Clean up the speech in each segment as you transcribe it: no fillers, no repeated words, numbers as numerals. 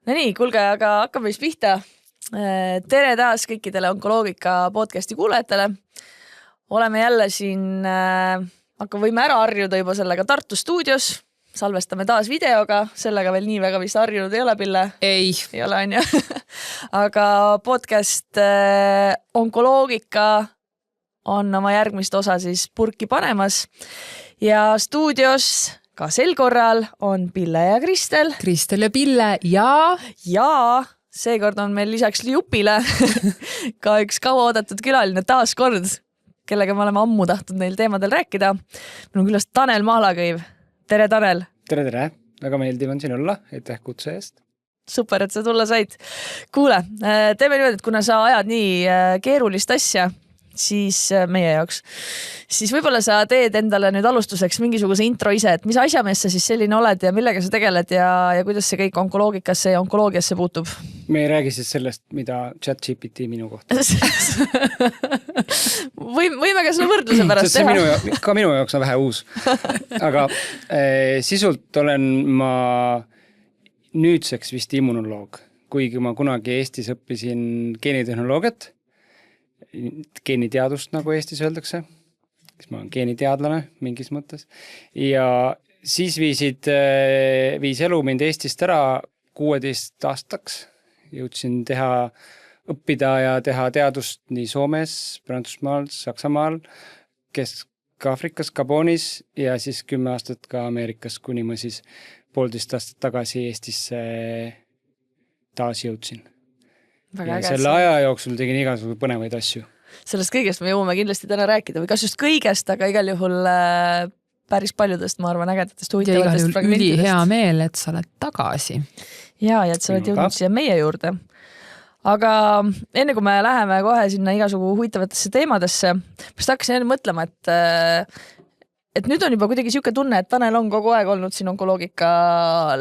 No nii, kuulge, aga hakkame vist pihta. Tere taas kõikidele Onkoloogika podcasti kuulajatele. Oleme jälle siin, võime ära harjuda juba sellega Tartu stuudios. Salvestame taas videoga, sellega veel nii väga vist harjunud ei ole, Pille? Ei ole, on ju. Aga podcast Onkoloogika on oma järgmist osa siis purki panemas. Ja stuudios ka sel korral on Pille ja Kristel. Kristel ja Pille ja seekord on meil lisaks Liupile ka üks kaua oodatud külaline taas kord, kellega me oleme ammu tahtnud neil teemadel rääkida. Meil on külas Tanel Mahlakõiv. Tere, Tanel! Tere! Väga meeldiv on siin olla, aitäh kutse eest. Super, et sa tulla said. Kuule, teeme niimoodi, et kuna sa ajad nii keerulist asja, siis meie jaoks, siis võib-olla sa teed endale nüüd alustuseks mingisuguse intro ise, et mis asjamees sa siis selline oled ja millega sa tegeled ja kuidas see kõik onkoloogikasse ja onkoloogiasse puutub? Me ei räägi siis sellest, mida ChatGPT minu kohta. Võime ka selle võrdluse pärast teha. Ka minu jaoks on vähe uus. Aga sisult olen ma nüüdseks vist immunoloog, kuigi ma kunagi Eestis õppisin geenitehnoloogiat, geeniteadust, nagu Eestis öeldakse. Ma olen geeniteadlane mingis mõttes. Ja siis viis elu mind Eestist ära 16 aastaks. Jõudsin õppida ja teha teadust nii Soomes, Prantsusmaal, Saksamaal, Kesk-Afrikas, Gabonis ja siis 10 aastat ka Ameerikas, kuni ma siis 1,5 aastat tagasi Eestisse taas jõudsin. Ja selle aja jooksul tegin igasugused põnevaid asju. Sellest kõigest me jõuame kindlasti täna rääkida või kas just kõigest, aga igal juhul päris paljudest, ma arvan, ägedatest huvitavatest fragmentidest. Ja igal juhul üli hea meel, et sa oled tagasi. Ja et sa oled jõudnud siia meie juurde. Aga enne kui me läheme kohe sinna igasugu huvitavatesse teemadesse, ma hakkasin enne mõtlema, et nüüd on juba kuidagi siuke tunne, et Tanel on kogu aeg olnud siin onkoloogika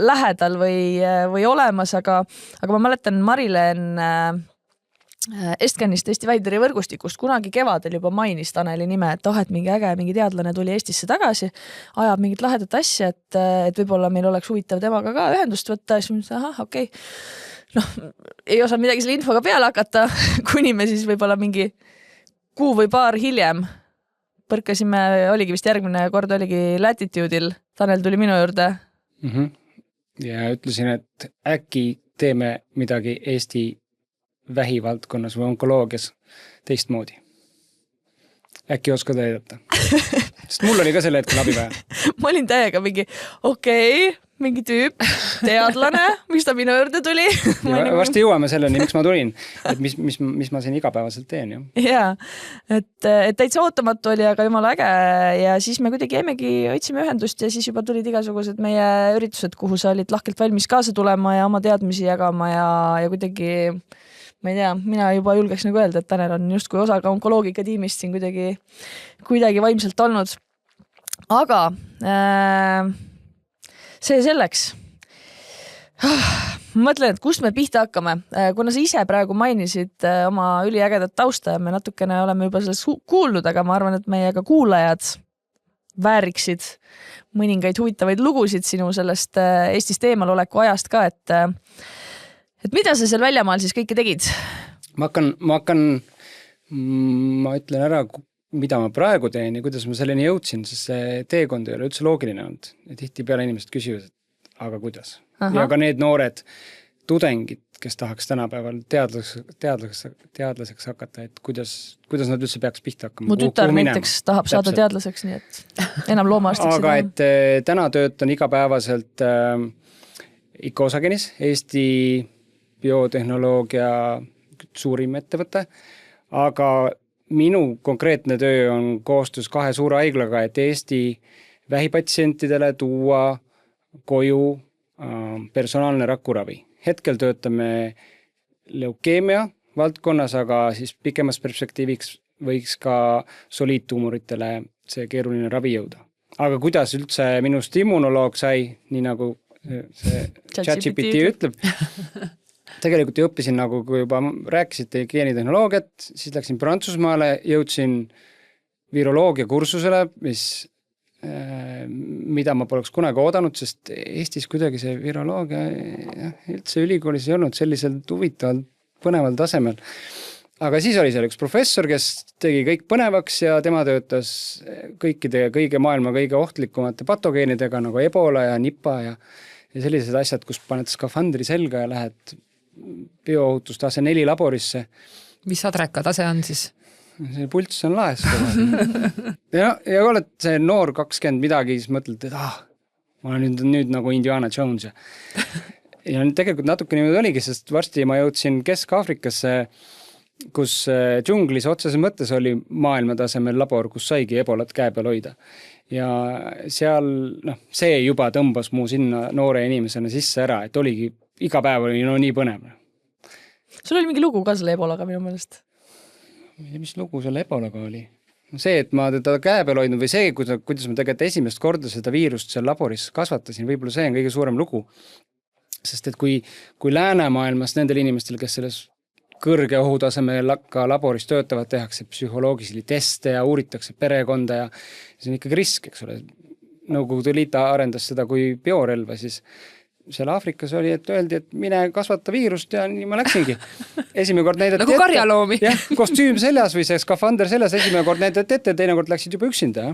lähedal või olemas, aga ma mäletan Marilen Estkenist Eesti Väideri võrgustikust kunagi kevadel juba mainis Taneli nime, et mingi teadlane tuli Eestisse tagasi, ajab mingit lahedat asja, et võib-olla meil oleks huvitav temaga ka ühendust võtta, ja siis mõtlesin, okei. Ei osa midagi selle infoga peale hakata, kuni me siis võib-olla mingi kuu või paar hiljem põrkasime, oligi vist järgmine kord oligi Latitude'il. Tanel tuli minu juurde. Ja ütlesin, et äkki teeme midagi Eesti vähivaldkonnas või onkoloogias teistmoodi. Äkki oskad aidata. Sest mul oli ka selle hetkel abi vaja. Ma olin täiega mingi tüüp, teadlane, mis ta minu juurde tuli. Varsti jõuame selleni, miks ma tulin, et mis ma siin igapäevaselt teen. Jaa, et täitsa ootamatu oli, aga jumala äge ja siis me kuidagi otsime ühendust ja siis juba tulid igasugused meie üritused, kuhu sa olid lahkelt valmis kaasa tulema ja oma teadmisi jagama ja kuidagi, ma ei tea, mina juba julgeks nagu öelda, et Tanel on justkui osa ka onkoloogika tiimist siin kuidagi vaimselt olnud. Aga see selleks. Mõtlen, et kust me pihta hakkame. Kuna sa ise praegu mainisid oma üliägedat tausta ja me natukene oleme juba sellest kuulnud, aga ma arvan, et meiega kuulajad vääriksid mõningaid huvitavaid lugusid sinu sellest Eestist eemaloleku ajast ka, et mida sa seal väljamaal siis kõike tegid? Ma ütlen ära, mida ma praegu teen ja kuidas ma selleni jõudsin, sest see teekond ei ole üldse loogiline olnud. Ja tihti peale inimesed küsivad, aga kuidas? Aha. Ja ka need noored tudengid, kes tahaks tänapäeval teadlaseks hakata, et kuidas nad üldse peaks pihta hakkama. Mu tütar näiteks tahab saada teadlaseks, nii et enam loomaarstiks. Aga et täna töötan igapäevaselt ikka Osagenis, Eesti biotehnoloogia suurim ettevõte, aga minu konkreetne töö on koostöös 2 suure haiglaga, et Eesti vähipatsientidele tuua koju personaalne rakuravi. Hetkel töötame leukeemia valdkonnas, aga siis pikemas perspektiiviks võiks ka soliidtuumoritele see keeruline ravi jõuda. Aga kuidas üldse minust immunoloog sai, nii nagu see ChatGPT ütleb, tegelikult õppisin, nagu kui juba rääkisite geenitehnoloogiat, siis läksin Prantsusmaale, jõudsin viroloogia kursusele, mis mida ma poleks kunagi oodanud, sest Eestis kuidagi see viroloogia üldse ülikoolis ei olnud sellisel huvitaval, põneval tasemel. Aga siis oli seal üks professor, kes tegi kõik põnevaks ja tema töötas kõige maailma kõige ohtlikumate patogeenidega nagu Ebola ja Nipah ja sellised asjad, kus paned skafandri selga ja lähed bioohutustase 4 laborisse. Mis adreka tase on siis? See pults on laes. ja oled see noor 20 midagi, siis mõtled, et ma olen nüüd nagu Indiana Jones. Ja tegelikult natuke niimoodi oligi, sest varsti ma jõudsin Kesk-Aafrikasse, kus džunglis otseses mõttes oli maailmatasemel labor, kus saigi ebolat käe peal hoida. Ja seal, see juba tõmbas mu sinna noore inimesena sisse ära, et oligi, iga päev oli nii põnev. Sul oli mingi lugu ka selle ebolaga minu meelest? Mis lugu selle ebolaga oli? See, et ma teda käe peal hoidnud või see, kuidas ma tegelikult esimest korda seda viirust seal laboris kasvatasin, võib-olla see on kõige suurem lugu. Sest et kui läänemaailmas nendel inimestel, kes selles kõrge ohutasemel ka laboris töötavad, tehakse psühholoogilisi teste ja uuritakse perekonda ja see on ikkagi risk, eks ole. Nõukogude Liit arendas seda kui biorelva, siis seal Aafrikas oli, et öeldi, et mine kasvata viirust ja nii ma läksingi. Esimene kord näidati nagu karjaloomi. Jah, kostüüm seljas või see skafander seljas, esimene kord näidati ette, teine kord läksid juba üksinda.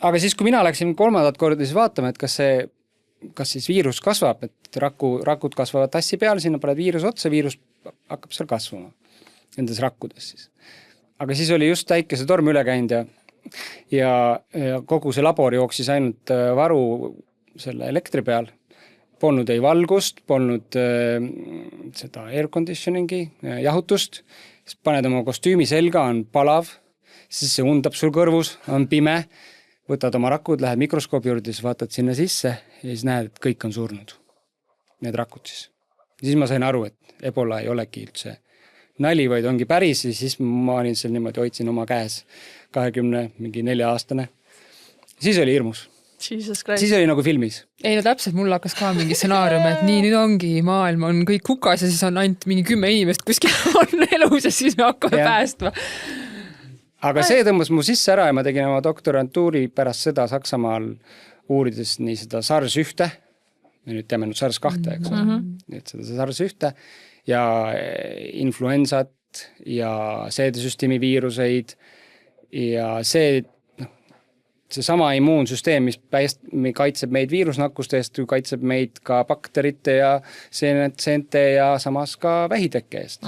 Aga siis, kui mina läksin 3. korda, siis vaatama, et kas siis viirus kasvab, et rakud kasvavad tassi peal, sinna paned viirus otsa, viirus hakkab seal kasvama nendes rakkudes siis. Aga siis oli just täikese torm üle käinud ja kogu see labor jooksis ainult varu selle elektri peal. Polnud ei valgust, polnud seda air conditioningi, jahutust. Siis paned oma kostüümi selga, on palav, siis see undab sul kõrvus, on pime, võtad oma rakud, lähed mikroskoobi juurde, siis vaatad sinna sisse ja siis näed, et kõik on surnud. Need rakud siis. Siis ma sain aru, et ebola ei olegi üldse nali, vaid ongi päris ja siis ma olin seal niimoodi, hoidsin oma käes 24-aastane. Siis oli hirmus. Siis oli nagu filmis. Ei, no täpselt, mul hakkas ka mingi stsenaarium, et nii, nüüd ongi maailm on kõik hukas ja siis on ainult mingi 10 inimest kuskil on elus ja siis me hakkame päästma. Aga see tõmbas mu sisse ära ja ma tegin oma doktorantuuri pärast seda Saksamaal uurides nii seda SARS-1, me nüüd teame SARS-2, eks ole, et seda SARS-1 ja influensat ja seedesüsteemi viiruseid ja see sama immuunsüsteem, mis kaitseb meid viirusnakkuste eest, kaitseb meid ka bakterite ja seente ja samas ka vähitekke eest.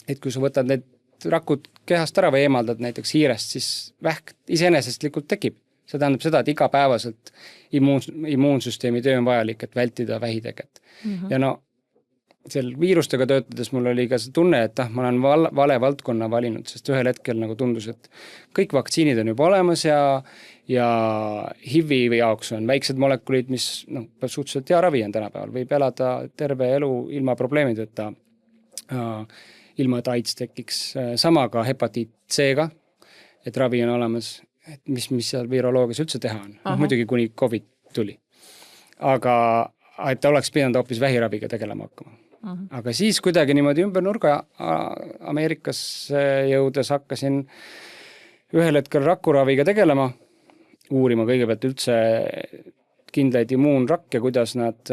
Et kui sa võtad need rakud kehast ära või eemaldad näiteks hiirest, siis vähk iseenesestlikult tekib. See tähendab seda, et igapäevaselt immuunsüsteemi töö on vajalik, et vältida vähiteket. Ja seal viirustega töötades mul oli ka see tunne, et ma olen vale valdkonna valinud, sest ühel hetkel nagu tundus, et kõik vaktsiinid on juba olemas ja HIV-i jaoks on väiksed molekulid, mis suhteliselt hea ravi on tänapäeval. Võib elada terve elu ilma probleemideta, ilma et AIDS tekiks. Sama ka hepatiit C-ga, et ravi on olemas, et mis seal viroloogias üldse teha on. Muidugi kuni COVID tuli. Aga et ta oleks pidanud hoopis vähiraviga tegelema hakkama. Aga siis kuidagi niimoodi ümber nurga Ameerikas jõudes hakkasin ühel hetkel rakuraviga tegelema, uurima kõigepealt üldse kindlaid immuunrakke, kuidas nad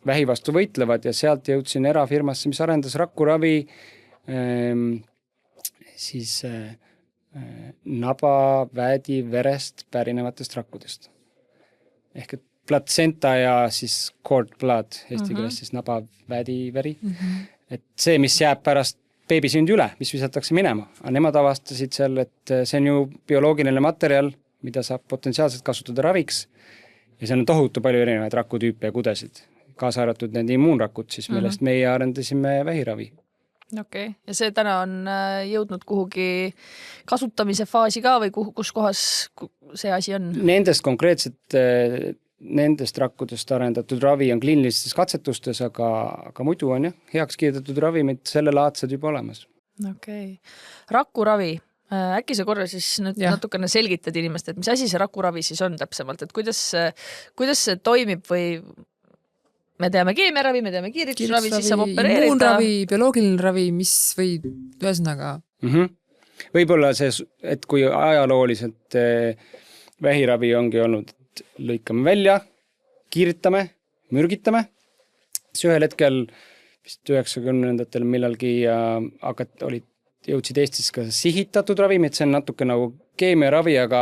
vähi vastu võitlevad ja sealt jõudsin erafirmasse, mis arendas rakuravi siis naba, väedi, verest pärinevatest rakkudest. Ehk et platsenta ja siis cord blood, eesti keeles siis naba, väedi, veri. Et see, mis jääb pärast beebisündi üle, mis visatakse minema. Aga nemad avastasid seal, et see on ju bioloogiline materjal, mida saab potentsiaalselt kasutada raviks. Ja see on tohutu palju erinevaid rakutüüpe ja kudesid. Kaasa arvatud need immuunrakud, siis millest meie arendasime vähiravi. Okei. Ja see täna on jõudnud kuhugi kasutamise faasi ka või kus kohas see asi on? Nendest rakkudest arendatud ravi on kliinilistes katsetustes, aga muidu on heaks kiidetud ravimid sellelaadsed juba olemas. Okei. Rakuravi. Äkki sa korra siis natukene selgitad inimest, et mis asi see rakuravi siis on täpsemalt, et kuidas see toimib või me teame keemiaravi, me teame kiiritusravi, siis saab opereerida. Immuunravi, bioloogiline ravi, mis või ühesõnaga? Võib-olla see, et kui ajalooliselt vähiravi ongi olnud, et lõikame välja, kiiritame, mürgitame, siis ühel hetkel vist 90-ndatel millalgi jõudsid Eestis ka sihitatud ravimid, see on natuke nagu keemiaravi, aga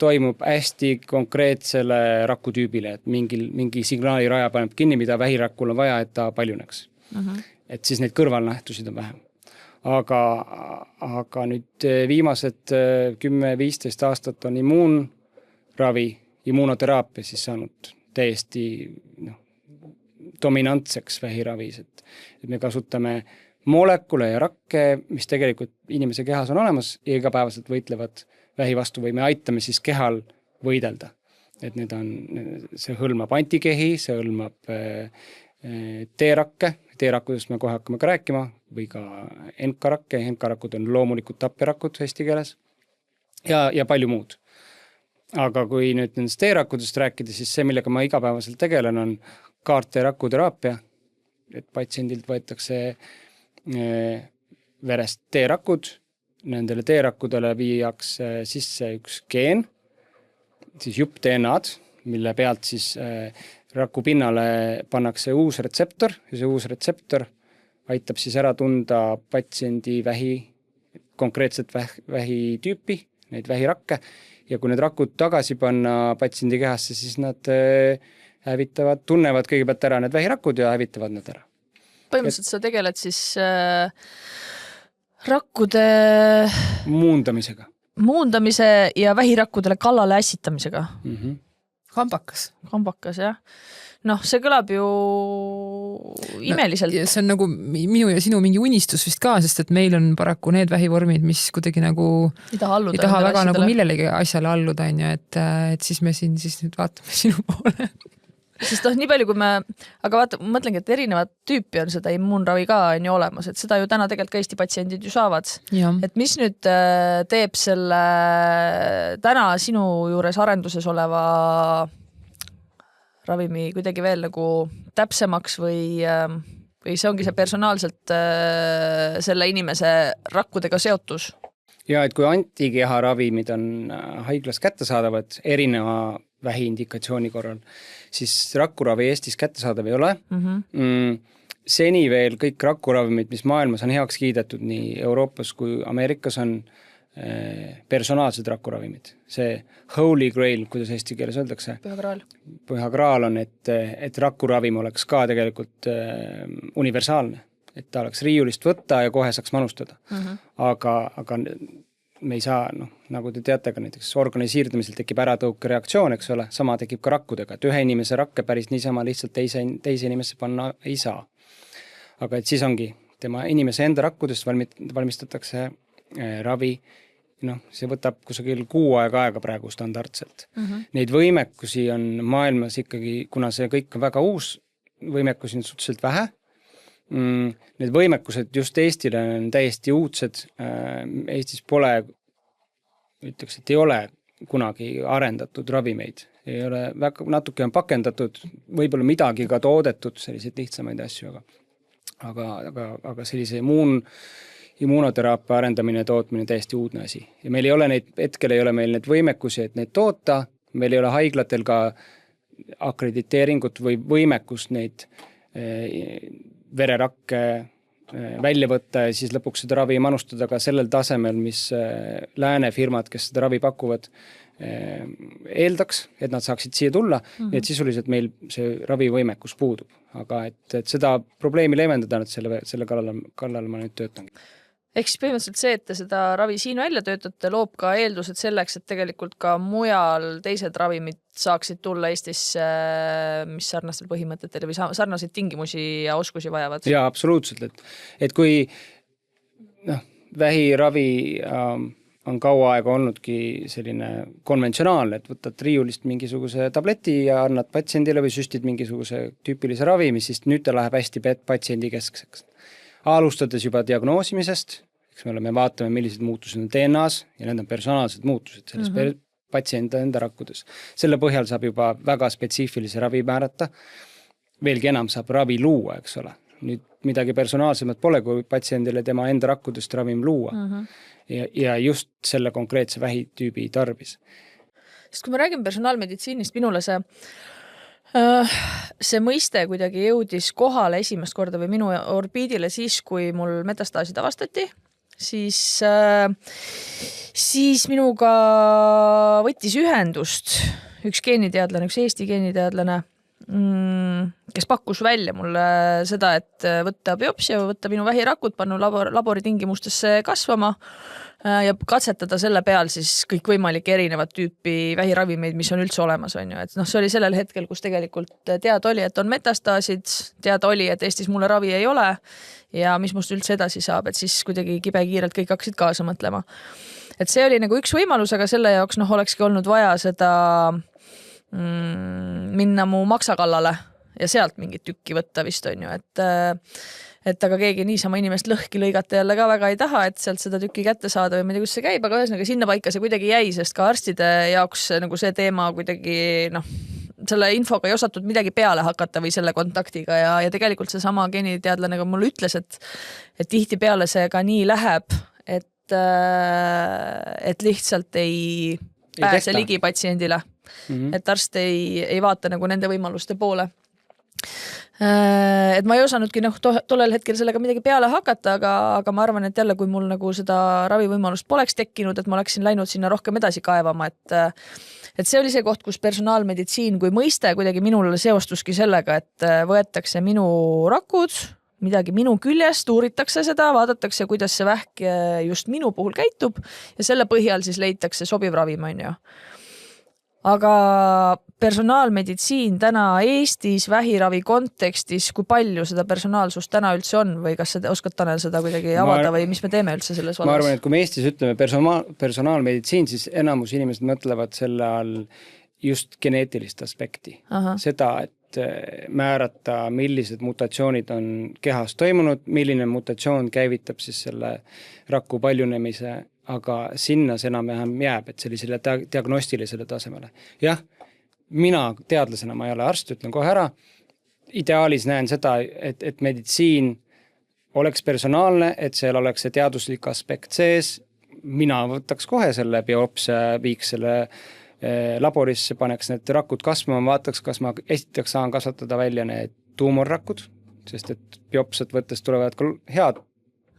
toimub hästi konkreetsele rakutüübile, et mingi signaaliraja paneb kinni, mida vähirakul on vaja, et ta paljuneks. Et siis neid kõrvalnähtusid on vähem. Aga nüüd viimased 10-15 aastat on immuunravi, immuunoteraapia siis saanud täiesti dominantseks vähiravis, et me kasutame molekule ja rakke, mis tegelikult inimese kehas on olemas ja igapäevaselt võitlevad vähi vastu või me aitame siis kehal võidelda. Et see hõlmab antikehi, see hõlmab T-rakke, T-rakkudest me kohe hakkame ka rääkima, või ka NK-rakke, NK-rakud on loomulikud tapperakud eesti keeles ja palju muud. Aga kui nüüd nendest T-rakkudest rääkida, siis see, millega ma igapäevaselt tegelen, on kaart-T-rakuteraapia, et patsiendilt võetakse verest T-rakud, nendele T-rakkudele viiakse sisse üks geen, siis jupp DNA-d, mille pealt siis raku pinnale pannakse uus retseptor ja see uus retseptor aitab siis ära tunda patsiendi konkreetset vähitüüpi, neid vähirakke, ja kui need rakud tagasi panna patsiendi kehasse, siis nad tunnevad kõigepealt ära need vähirakud ja hävitavad nad ära. Põhimõtteliselt sa tegeled siis rakkude muundamise ja vähirakkudele kallale ässitamisega. Kambakas, jah. See kõlab ju imeliselt. See on nagu minu ja sinu mingi unistus vist ka, sest et meil on paraku need vähivormid, mis kuidagi nagu ei taha väga nagu millelegi asjale alluda, et siis me siin siis nüüd vaatame sinu poole. Sest nii palju, kui aga vaata, mõtlengi, et erinevat tüüpi on seda immuunravi ka on ju olemas, et seda ju täna tegelikult ka Eesti patsiendid ju saavad. Ja. Et mis nüüd teeb selle täna sinu juures arenduses oleva ravimi kuidagi veel nagu täpsemaks või see ongi see personaalselt selle inimese rakkudega seotus? Ja, et kui antikeha ravimid on haiglas kättesaadavad erineva vähiindikatsiooni korral, siis rakkuravi Eestis kättesaadav ei ole. Seni veel kõik rakkuravimid, mis maailmas on heaks kiidetud nii Euroopas kui Ameerikas, on personaalsed rakkuravimid. See holy grail, kuidas eesti keeles öeldakse? Püha graal on, et rakkuravim oleks ka tegelikult universaalne. Et ta oleks riiulist võtta ja kohe saaks manustada. Aga me ei saa, nagu te teate ka näiteks organi siirdamisel tekib äratõuke reaktsioon, eks ole, sama tekib ka rakkudega, et ühe inimese rakke päris niisama lihtsalt teise inimesse panna ei saa. Aga et siis ongi, tema inimese enda rakkudest valmistatakse ravi, see võtab kusagil 6 aega praegu standardselt. Neid võimekusi on maailmas ikkagi, kuna see kõik on väga uus, võimekusi on suhteliselt vähe. Need võimekused just Eestile on täiesti uudsed. Eestis pole, ütleks, et ei ole kunagi arendatud ravimeid. Ei ole natuke on pakendatud, võib-olla midagi ka toodetud, selliseid lihtsamaid asju, aga sellise immuunoteraapia arendamine ja tootmine täiesti uudne asi. Ja meil ei ole hetkel ei ole meil need võimekusi, et neid toota, meil ei ole haiglatel ka akrediteeringut või võimekust neid vererakke välja võtta ja siis lõpuks seda ravi manustada ka sellel tasemel, mis lääne firmad, kes seda ravi pakuvad, eeldaks, et nad saaksid siia tulla, nii et sisuliselt meil see ravivõimekus puudub. Aga et seda probleemi leevendada, et selle kallal ma nüüd töötan. Ehk siis põhimõtteliselt see, et te seda ravi siin välja töötate, loob ka eeldused selleks, et tegelikult ka mujal teised ravimid saaksid tulla Eestis, mis sarnastel põhimõtetel või sarnaseid tingimusi ja oskusi vajavad? Jaa, absoluutselt. Et kui vähiravi on kaua aega olnudki selline konventsionaalne, et võtad riiulist mingisuguse tableti ja annad patsiendile või süstid mingisuguse tüüpilise ravimi, siis nüüd ta läheb hästi patsiendi keskseks. Alustades juba diagnoosimisest, eks me vaatame, millised muutused on DNA-s ja need on personaalsed muutused selles patsiendi enda rakkudes. Selle põhjal saab juba väga spetsiifilise ravi määrata. Veelgi enam saab ravi luua, eks ole. Nüüd midagi personaalsemat pole, kui patsiendile tema enda rakkudest ravim luua. ja just selle konkreetse vähitüübi tarbis. Sest kui ma räägin personaalmeditsiinist, minule see mõiste kuidagi jõudis kohale esimest korda või minu orbiidile siis, kui mul metastaasid avastati, siis minuga võttis ühendust üks geeniteadlane, üks Eesti geeniteadlane, kes pakkus välja mulle seda, et võtta biopsia, võtta minu vähirakud, panna labori tingimustesse kasvama ja katsetada selle peal siis kõikvõimalikke erinevat tüüpi vähiravimeid, mis on üldse olemas, on ju. Et see oli sellel hetkel, kus tegelikult teada oli, et on metastaasid, teada oli, et Eestis mulle ravi ei ole ja mis must üldse edasi saab, et siis kuidagi kibekiirelt kõik hakkasid kaasa mõtlema. Et see oli nagu üks võimalus, aga selle jaoks olekski olnud vaja seda minna mu maksakallale ja sealt mingit tükki võtta vist, on ju, et aga keegi niisama inimest lõhki lõigata jälle ka väga ei taha, et sealt seda tükki kätte saada või ma ei tea, kus see käib, aga ühesõnaga sinna paika see kuidagi jäi, sest ka arstide jaoks nagu see teema kuidagi selle infoga ei osatud midagi peale hakata või selle kontaktiga ja tegelikult see sama geeniteadlane ka mulle ütles, et tihtipeale see ka nii läheb, et lihtsalt ei pääse ligi patsiendile. Et arst ei vaata nagu nende võimaluste poole. Et ma ei osanudki tollel hetkel sellega midagi peale hakata, aga ma arvan, et jälle, kui mul nagu seda ravivõimalust poleks tekkinud, et ma oleksin läinud sinna rohkem edasi kaevama, et see oli see koht, kus personaalmeditsiin kui mõiste kuidagi minule seostuski sellega, et võetakse minu rakud, midagi minu küljest, uuritakse seda, vaadatakse, kuidas see vähk just minu puhul käitub ja selle põhjal siis leitakse sobiv ravim, on ju. Aga personaalmeditsiin täna Eestis vähiravi kontekstis, kui palju seda personaalsust täna üldse on või kas sa oskad, Tanel, seda kuidagi avada või mis me teeme üldse selles vallas? Ma arvan, et kui me Eestis ütleme personaalmeditsiin, siis enamus inimesed mõtlevad selle all just geneetilist aspekti. Seda, et määrata, millised mutatsioonid on kehas toimunud, milline mutatsioon käivitab siis selle raku paljunemise, aga sinna see enam-vähem jääb, et sellisele diagnostilisele tasemele. Jah, mina teadlasena, ma ei ole arst, ütlen kohe ära, ideaalis näen seda, et meditsiin oleks personaalne, et seal oleks see teaduslik aspekt sees, mina võtaks kohe selle biopsia, viiks selle laborisse, paneks need rakud kasvama, vaataks, kas ma esiteks saan kasvatada välja need tuumorrakud, sest et biopsiat võttes tulevad ka head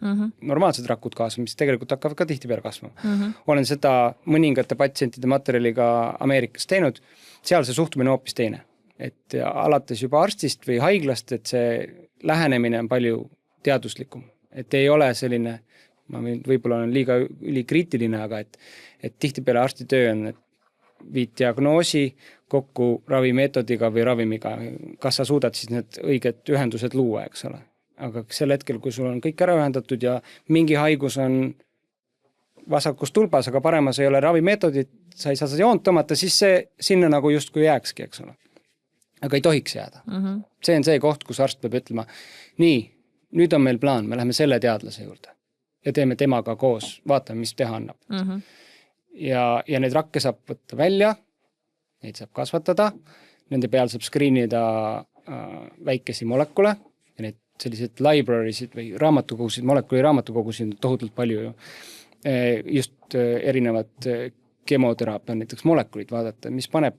normaalsed rakud kaasa, mis tegelikult hakkavad ka tihtipeale kasvama. Olen seda mõningate patsientide materjaliga Ameerikas teinud, seal see suhtumine hoopis teine. Et alates juba arstist või haiglast, et see lähenemine on palju teaduslikum. Et ei ole selline, ma võib-olla olen liiga ülikriitiline, aga et tihtipeale arsti töö on, et viid diagnoosi kokku ravimeetodiga või ravimiga. Kas sa suudad siis need õiged ühendused luua, eks ole? Aga sel hetkel, kui sul on kõik ära ühendatud ja mingi haigus on vasakus tulbas, aga paremas ei ole ravimeetodid, sa ei saa seda joont tõmmata, siis see sinna nagu justkui jääkski, eks ole. Aga ei tohiks jääda. See on see koht, kus arst peab ütlema, nii, nüüd on meil plaan, me läheme selle teadlase juurde ja teeme temaga koos, vaatame, mis teha annab. Ja need rakke saab võtta välja, neid saab kasvatada, nende peal saab screenida väikesi molekule ja need sellised librarisid või raamatukogusid tohutult palju ju. Just erinevad kemoteraapia on näiteks molekulid vaadata, mis paneb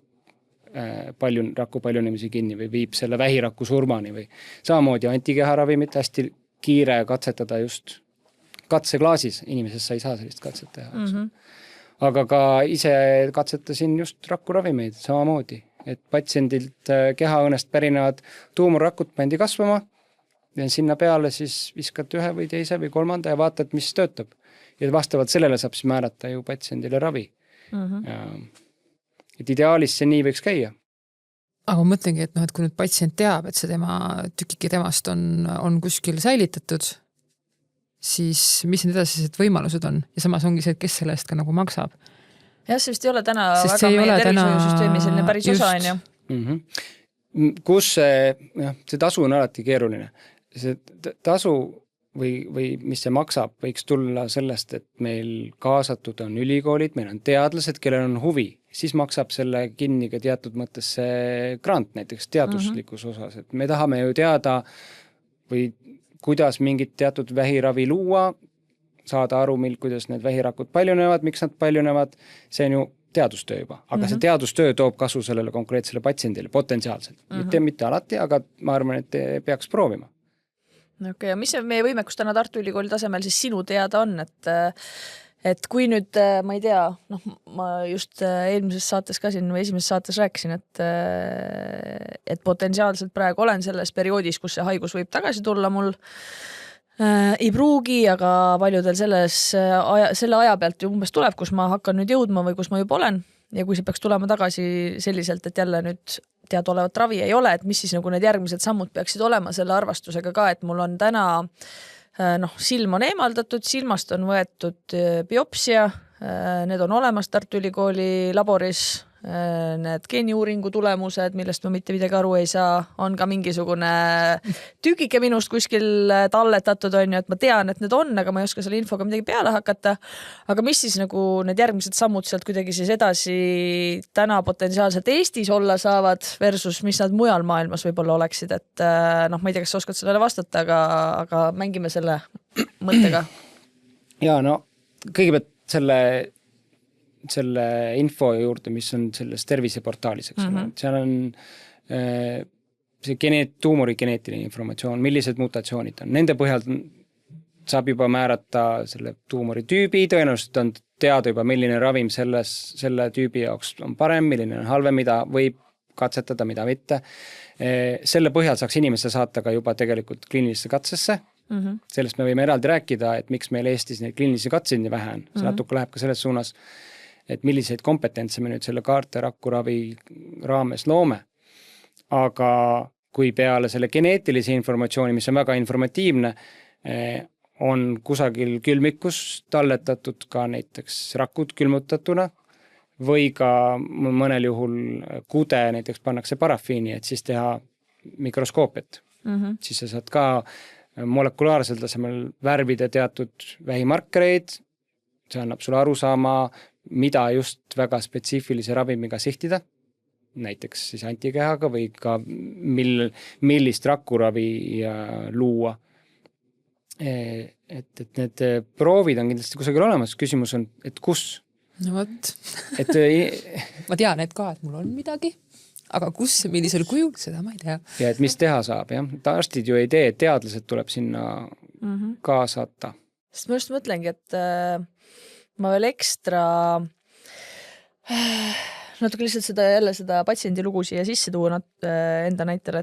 raku paljunemise kinni või viib selle vähiraku surmani või samamoodi antikeharavimit hästi kiire katsetada just katseklaasis, inimesest sa ei saa sellist katset teha. Aga ka ise katsetasin just rakuravimeid samamoodi, et patsiendilt kehaõnest pärinevad tuumorrakud pandi kasvama ja sinna peale siis viskad ühe või teise või kolmanda ja vaatad, mis töötab. Ja vastavalt sellele saab siis määrata ju patsiendile ravi. Et ideaalis see nii võiks käia. Aga ma mõtlengi, et kui nüüd patsient teab, et see tükike temast on kuskil säilitatud, siis mis need edasised võimalused on? Ja samas ongi see, et kes selle eest ka nagu maksab. Jah, see vist ei ole täna väga meie tervishoiusüsteemi selline päris osa, on ju. Kus see tasu on alati keeruline. See tasu või mis see maksab, võiks tulla sellest, et meil kaasatud on ülikoolid, meil on teadlased, kellel on huvi, siis maksab selle kinni ka teatud mõttes see grant näiteks teaduslikus osas, et me tahame ju teada või kuidas mingit teatud vähiravi luua, saada aru, kuidas need vähirakud paljunevad, miks nad paljunevad, see on ju teadustöö juba, aga see teadustöö toob kasu sellele konkreetsele patsiendile potentsiaalselt. Mitte alati, aga ma arvan, et peaks proovima. Okay, ja mis meie võimekus täna Tartu Ülikooli tasemel siis sinu teada on, et kui nüüd, ma ei tea, ma just eelmises saates ka siin või esimeses saates rääkisin, et potentsiaalselt praegu olen selles perioodis, kus see haigus võib tagasi tulla mul, ei pruugi, aga paljudel selle aja pealt umbes tuleb, kus ma hakkan nüüd jõudma või kus ma juba olen ja kui see peaks tulema tagasi selliselt, et jälle nüüd teadaolevat ravi ei ole, et mis siis nagu need järgmised sammud peaksid olema selle arvastusega ka, et mul on täna silm on eemaldatud, silmast on võetud biopsia, need on olemas Tartu Ülikooli laboris, need geeniuuringu tulemused, millest ma mitte midagi aru ei saa, on ka mingisugune tükike minust kuskil talletatud on ju, et ma tean, et need on, aga ma ei oska selle infoga midagi peale hakata. Aga mis siis nagu need järgmised sammud sealt kuidagi siis edasi täna potentsiaalselt Eestis olla saavad versus mis nad mujal maailmas võib-olla oleksid, et ma ei tea, kas sa oskad sellele vastata, aga mängime selle mõttega. Ja kõigepealt selle info juurde, mis on selles terviseportaalis, eks seal on see tuumori geneetiline informatsioon, millised mutatsioonid on. Nende põhjal saab juba määrata selle tuumori tüübi, tõenäoliselt on teada juba, milline ravim selle tüübi jaoks on parem, milline on halvem, mida võib katsetada, mida mitte. Selle põhjal saaks inimesse saata ka juba tegelikult kliinilisse katsesse. Sellest me võime eraldi rääkida, et miks meil Eestis neid kliinilisi katseid nii vähe on. See natuke läheb ka selles suunas, et milliseid kompetentse me nüüd selle kaarterakkuravi raames loome. Aga kui peale selle geneetilise informatsiooni, mis on väga informatiivne, on kusagil külmikus talletatud ka näiteks rakud külmutatuna või ka mõnel juhul kude näiteks pannakse parafiini, et siis teha mikroskoopiat. Siis sa saad ka molekulaarsel tasemel värvida teatud vähimarkereid, see annab sulle aru saama, mida just väga spetsiifilise ravimiga sihtida, näiteks siis antikehaga või ka millist rakkuravi luua. Et need proovid on kindlasti kusagil olemas, küsimus on, et kus? No võt. Ma tean, et mul on midagi, aga kus, millisel kujul, seda ma ei tea. Ja et mis teha saab, jah. Arstid ju ei tee, teadlased tuleb sinna kaasata. Sest ma just mõtlengi, et ma veel ekstra natuke lihtsalt seda patsiendi lugu siia sisse tuua enda näitel,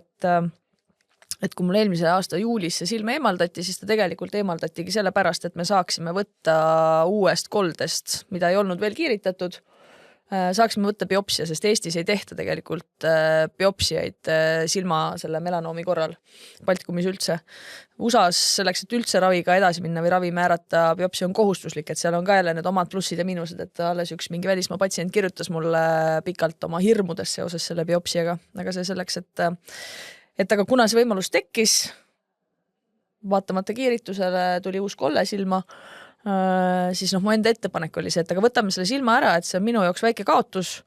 et kui mul eelmise aasta juulis see silm eemaldati, siis ta tegelikult eemaldatigi selle pärast, et me saaksime võtta uuest koldest, mida ei olnud veel kiiritatud, saaksime võtta biopsia, sest Eestis ei tehta tegelikult biopsiaid silma selle melanoomi korral, Baltikumis üldse. USAs selleks, et üldse raviga edasi minna või ravi määrata, biopsia on kohustuslik, et seal on ka jälle need omad plussid ja miinused, et alles üks mingi välismaa patsient kirjutas mulle pikalt oma hirmudest seoses selle biopsiaga, aga see selleks, et aga kuna see võimalus tekkis, vaatamata kiiritusele tuli uus kolle silma, siis mu enda ettepanek oli see, et aga võtame selle silma ära, et see on minu jaoks väike kaotus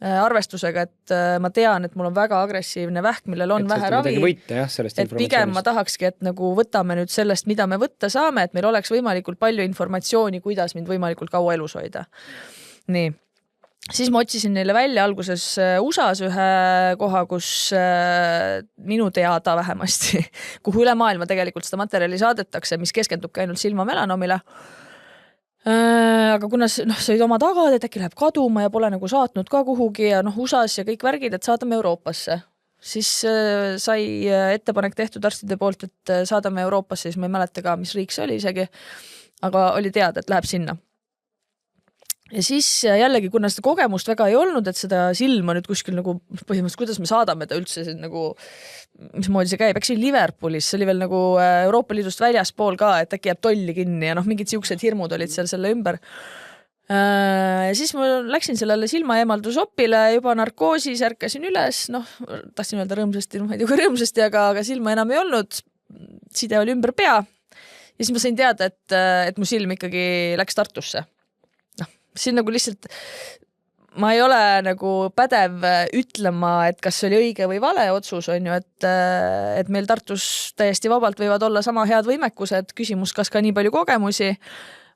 arvestusega, et ma tean, et mul on väga agressiivne vähk, millel on vähe ravi. Et pigem ma tahakski, et nagu võtame nüüd sellest, mida me võtta saame, et meil oleks võimalikult palju informatsiooni, kuidas mind võimalikult kaua elus hoida. Nii. Siis ma otsisin neile välja alguses USAs ühe koha, kus minu teada vähemasti, kuhu üle maailma tegelikult seda materjali saadetakse, mis keskendubki ainult silma melanoomile. Aga kuna see olid oma tagad, et äkki läheb kaduma ja pole nagu saatnud ka kuhugi ja USAs ja kõik värgid, et saadame Euroopasse. Siis sai ettepanek tehtud arstide poolt, et saadame Euroopasse, siis ma ei mäleta ka, mis riik see oli isegi, aga oli teada, et läheb sinna. Ja siis jällegi, kuna seda kogemust väga ei olnud, et seda silma nüüd kuskil nagu põhimõtteliselt, kuidas me saadame ta üldse nagu, mismoodi see käib, äkki Liverpoolis, see oli veel nagu Euroopa Liidust väljaspool ka, et äkki jääb tolli kinni ja mingid siuksed hirmud olid seal selle ümber. Ja siis ma läksin sellele silmaeemaldusopile juba narkoosis, ärkasin üles, tahtsin öelda rõõmsasti, ma ei tea kui rõõmsasti, aga silma enam ei olnud, side oli ümber pea ja siis ma sain teada, et mu silm ikkagi läks Tartusse. Siin nagu lihtsalt ma ei ole nagu pädev ütlema, et kas see oli õige või vale otsus on ju, et meil Tartus täiesti vabalt võivad olla sama head võimekused, küsimus kas ka nii palju kogemusi,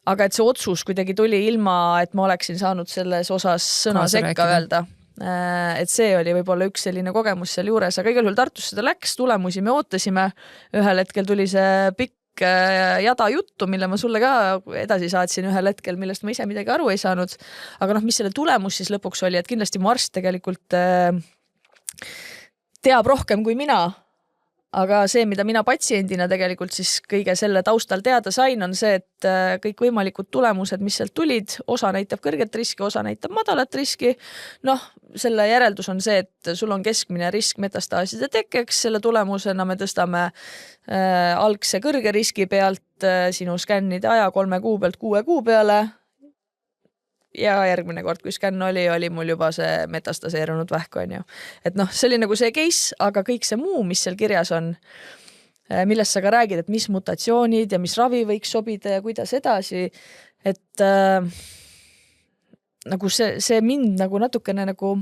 aga et see otsus kuidagi tuli ilma, et ma oleksin saanud selles osas sõna Kaasa sekka rääkida. öelda. Et see oli võib-olla üks selline kogemus seal juures, aga igal juhul Tartus seda läks, tulemusi me ootasime. Ühel hetkel tuli see pikk jada juttu, mille ma sulle ka edasi saatsin ühel hetkel, millest ma ise midagi aru ei saanud. Aga mis selle tulemus siis lõpuks oli, et kindlasti mu arst tegelikult teab rohkem kui mina. Aga see, mida mina patsiendina tegelikult siis kõige selle taustal teada sain, on see, et kõik võimalikud tulemused, mis sealt tulid, osa näitab kõrget riski, osa näitab madalat riski. Selle järeldus on see, et sul on keskmine risk metastaaside tekkeks, selle tulemusena me tõstame algse kõrge riski pealt sinu skännide aja 3 kuu pealt 6 kuu peale. Ja järgmine kord, kui skänn oli mul juba see metastaseerunud vähk, on ju. Et see oli nagu see case, aga kõik see muu, mis seal kirjas on, millest sa ka räägid, et mis mutatsioonid ja mis ravi võiks sobida ja kuidas edasi, et nagu see mind nagu natukene nagu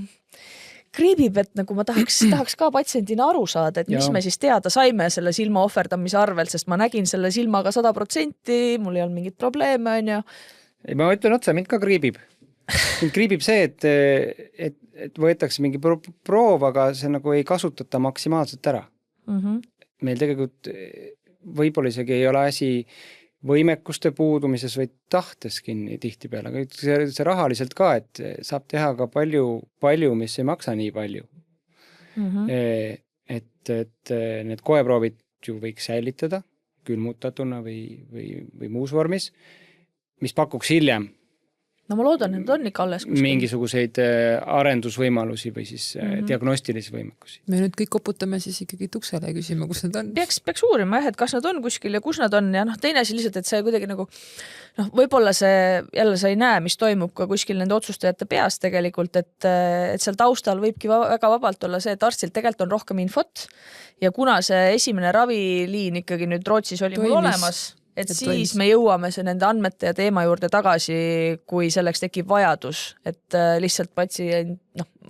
kriibib, et nagu ma tahaks ka patsiendina aru saada, et mis me siis teada saime selle silma ohverdamise arvel, sest ma nägin selle silmaga 100%, mul ei olnud mingit probleeme, on ju. Ma ütlen otsa, mind ka kriibib. Mind kriibib see, et võetakse mingi proov, aga see nagu ei kasutata maksimaalselt ära. Meil tegelikult võib-olla isegi ei ole asi võimekuste puudumises või tahtes kinni tihti peale, aga see rahaliselt ka, et saab teha ka palju, mis ei maksa nii palju. Et need koeproovid ju võiks säilitada külmutatuna või muus vormis, mis pakuks hiljem ma loodan, et on ikka alles kuskil. Mingisuguseid arendusvõimalusi või siis diagnostilisi võimekusi. Me nüüd kõik koputame siis ikkagi tuksele ja küsime, kus nad on. Peaks uurima, et kas nad on kuskil ja kus nad on ja teine asi lihtsalt, et see kuidagi nagu võib-olla see jälle sa ei näe, mis toimub ka kuskil nende otsustajate peas tegelikult, et seal taustal võibki väga vabalt olla see, et arstil tegelikult on rohkem infot ja kuna see esimene raviliin ikkagi nüüd Rootsis oli mul olemas, et siis me jõuame nende andmete ja teema juurde tagasi, kui selleks tekib vajadus, et lihtsalt patsient,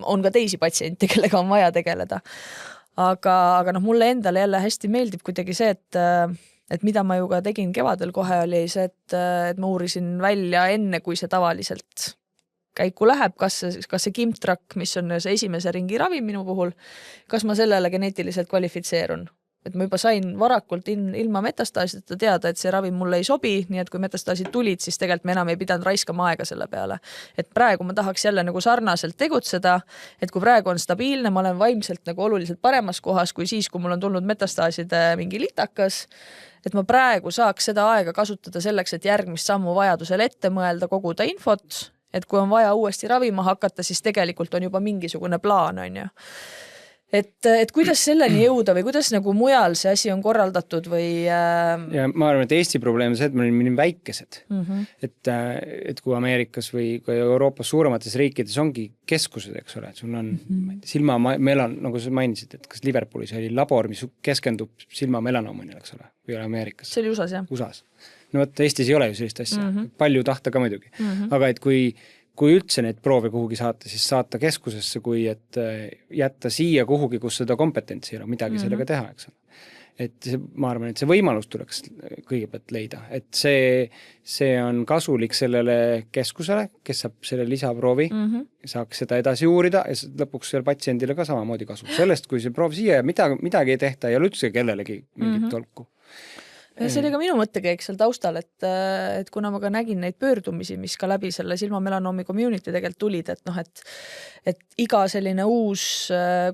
on ka teisi patsiente, kellega on vaja tegeleda. Aga mulle endale jälle hästi meeldib kuidagi see, et mida ma ju ka tegin kevadel kohe oli see, et ma uurisin välja enne, kui see tavaliselt käiku läheb, kas see Kimtrak, mis on see esimese ringi ravi minu puhul, kas ma sellele geneetiliselt kvalifitseerun. Et ma juba sain varakult ilma metastaasita teada, et see ravi mulle ei sobi, nii et kui metastaasid tulid, siis tegelikult me enam ei pidanud raiskama aega selle peale. Et praegu ma tahaks jälle nagu sarnaselt tegutseda, et kui praegu on stabiilne, ma olen vaimselt nagu oluliselt paremas kohas kui siis, kui mul on tulnud metastaaside mingi litakas, et ma praegu saaks seda aega kasutada selleks, et järgmist sammu vajadusel ette mõelda, koguda infot, et kui on vaja uuesti ravima hakata, siis tegelikult on juba mingisugune plaan, on ju. Et kuidas selleni jõuda või kuidas nagu mujal see asi on korraldatud või... Ja ma arvan, et Eesti probleem on see, et me olime nii väikesed. Et kui Ameerikas või kui Euroopas suuremates riikides ongi keskused, eks ole, et sul on silmamelan, nagu sa mainisid, et kas Liverpoolis oli labor, mis keskendub silmamelanoomile, eks ole, või oli Ameerikas. See oli USAs, jah. USAs. No võtta, Eestis ei ole ju sellist asja. Palju tahta ka muidugi. Aga et kui üldse neid proove kuhugi saata, siis saata keskusesse, kui et jätta siia kuhugi, kus seda kompetentsi ei ole, midagi sellega teha, eks ole. Et ma arvan, et see võimalus tuleks kõigepealt leida, et see on kasulik sellele keskusele, kes saab selle lisaproovi, saaks seda edasi uurida ja lõpuks selle patsiendile ka samamoodi kasu. Sellest, kui see proov siia ja midagi ei tehta, ei ole üldse kellelegi mingit tolku. See oli ka minu mõttekäik seal taustal, et kuna ma ka nägin neid pöördumisi, mis ka läbi selle silmamelanoomi community tegelikult tulid, et iga selline uus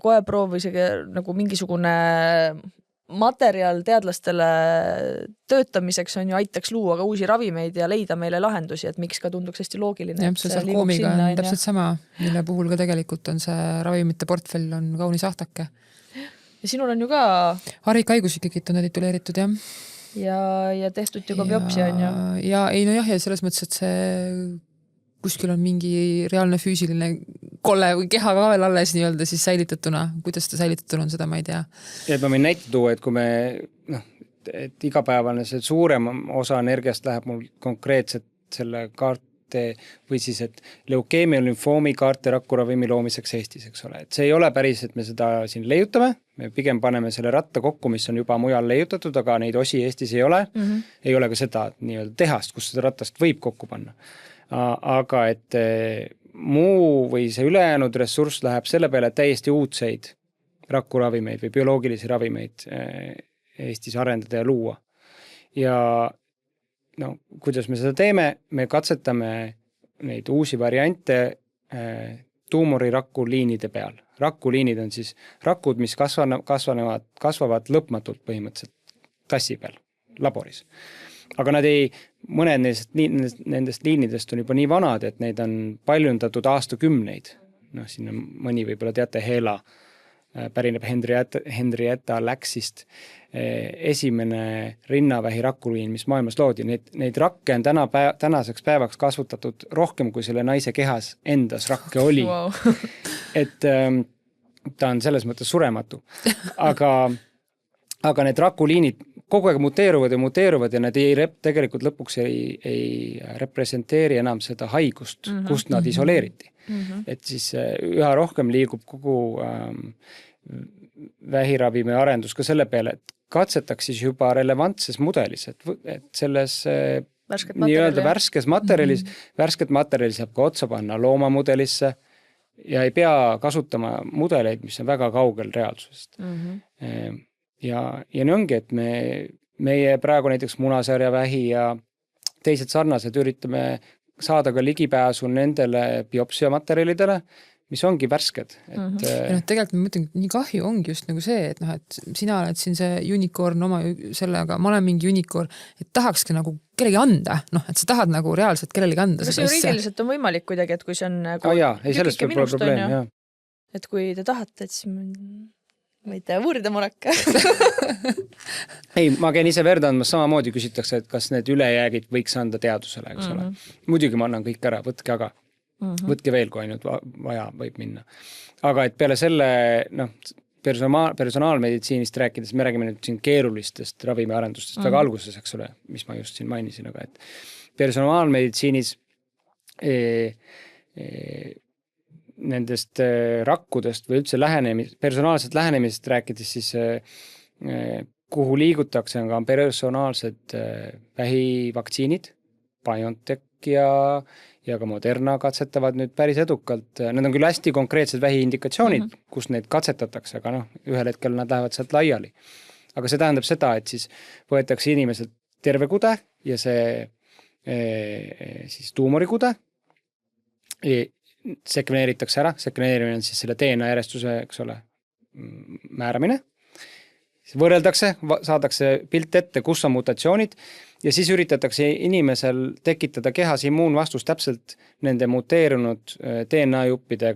koeproov või isegi nagu mingisugune materjal teadlastele töötamiseks on ju aitaks luua ka uusi ravimeid ja leida meile lahendusi, et miks ka tunduks hästi loogiline. Ja see sarkoomiga on täpselt sama, mille puhul ka tegelikult on see ravimite portfell on kaunis ahtake. Ja sinul on ju ka... Harikaigus ikkagi on tituleeritud, jah. Ja tehtud ju ka biopsia on ju. Ja selles mõttes, et see kuskil on mingi reaalne füüsiline kolle või keha ka veel alles nii-öelda siis säilitatuna. Kuidas ta säilitatuna on, seda ma ei tea. Ja ma võin näite tuua, et kui me et igapäevane see suurem osa energiast läheb mul konkreetselt selle või siis, et leukeemia lümfoomi kaarte rakkuravimi loomiseks Eestis, eks ole. Et see ei ole päris, et me seda siin leiutame, me pigem paneme selle ratta kokku, mis on juba mujal leiutatud, aga neid osi Eestis ei ole. Ei ole ka seda nii-öelda tehast, kus seda rattast võib kokku panna. Aga et muu või see ülejäänud ressurss läheb selle peale täiesti uudseid rakkuravimeid või bioloogilisi ravimeid Eestis arendada ja luua. Ja no, kuidas me seda teeme, me katsetame neid uusi variante tuumorirakuliinide peal. Rakuliinid on siis rakud, mis kasvavad lõpmatult põhimõtteliselt tassi peal, laboris. Aga nad ei, mõned nendest liinidest on juba nii vanad, et neid on paljundatud aastakümneid. No, siin on mõni võib-olla teate Hela, pärineb Henrietta Laxist, esimene rinnavähi rakuliin, mis maailmas loodi. Neid rakke on tänaseks päevaks kasvatatud rohkem, kui selle naise kehas endas rakke oli. Wow. Et ta on selles mõttes surematu. Aga need rakuliinid kogu aeg muteeruvad ja nad tegelikult lõpuks ei representeeri enam seda haigust, kust nad isoleeriti. Et siis üha rohkem liigub kogu vähiravimi arendus ka selle peale, et katsetaks siis juba relevantses mudelis, et selles nii-öelda värskes materjalis, värsket materjali saab ka otsa panna loomamudelisse ja ei pea kasutama mudeleid, mis on väga kaugel reaalsusest. Ja nii ongi, et meie praegu näiteks munasarjavähi ja teised sarnased üritame saada ka ligipääsu nendele biopsiamaterjalidele, mis ongi värsked. Ja tegelikult ma mõtlen, nii kahju ongi just nagu see, et sina oled siin see unicorn oma sellega, ma olen mingi unicorn, et tahakski nagu kellegi anda, et sa tahad nagu reaalselt kellegi anda. Aga see juriidiliselt on võimalik kuidagi, et kui see on nagu sellest võib olla probleem, jah. Et kui te tahate, et siis võite uurida murakka. Ei, ma käin ise verd andmas, samamoodi küsitakse, et kas need ülejäägid võiks anda teadusele, eks ole. Muidugi ma annan kõik ära, võtke aga. Võtke veel, kui ainult vaja võib minna. Aga et peale selle personaalmeditsiinist rääkides, me räägime nüüd siin keerulistest ravimiarendustest väga alguses, eks ole, mis ma just siin mainisin, aga et personaalmeditsiinis nendest rakkudest või üldse personaalselt lähenemisest rääkides, siis kuhu liigutakse, on personaalsed vähivaktsiinid, BioNTech ja ka Moderna katsetavad nüüd päris edukalt. Need on küll hästi konkreetsed vähiindikatsioonid, kus neid katsetatakse, aga ühel hetkel nad lähevad sealt laiali. Aga see tähendab seda, et siis võetakse inimeselt terve kude ja see siis tuumorikude sekveneeritakse ära. Sekveneerimine on siis selle DNA järjestuse, eks ole, määramine. Võrreldakse, saadakse pilt ette, kus on mutatsioonid ja siis üritatakse inimesel tekitada kehas immuunvastus täpselt nende muteerunud DNA-juppide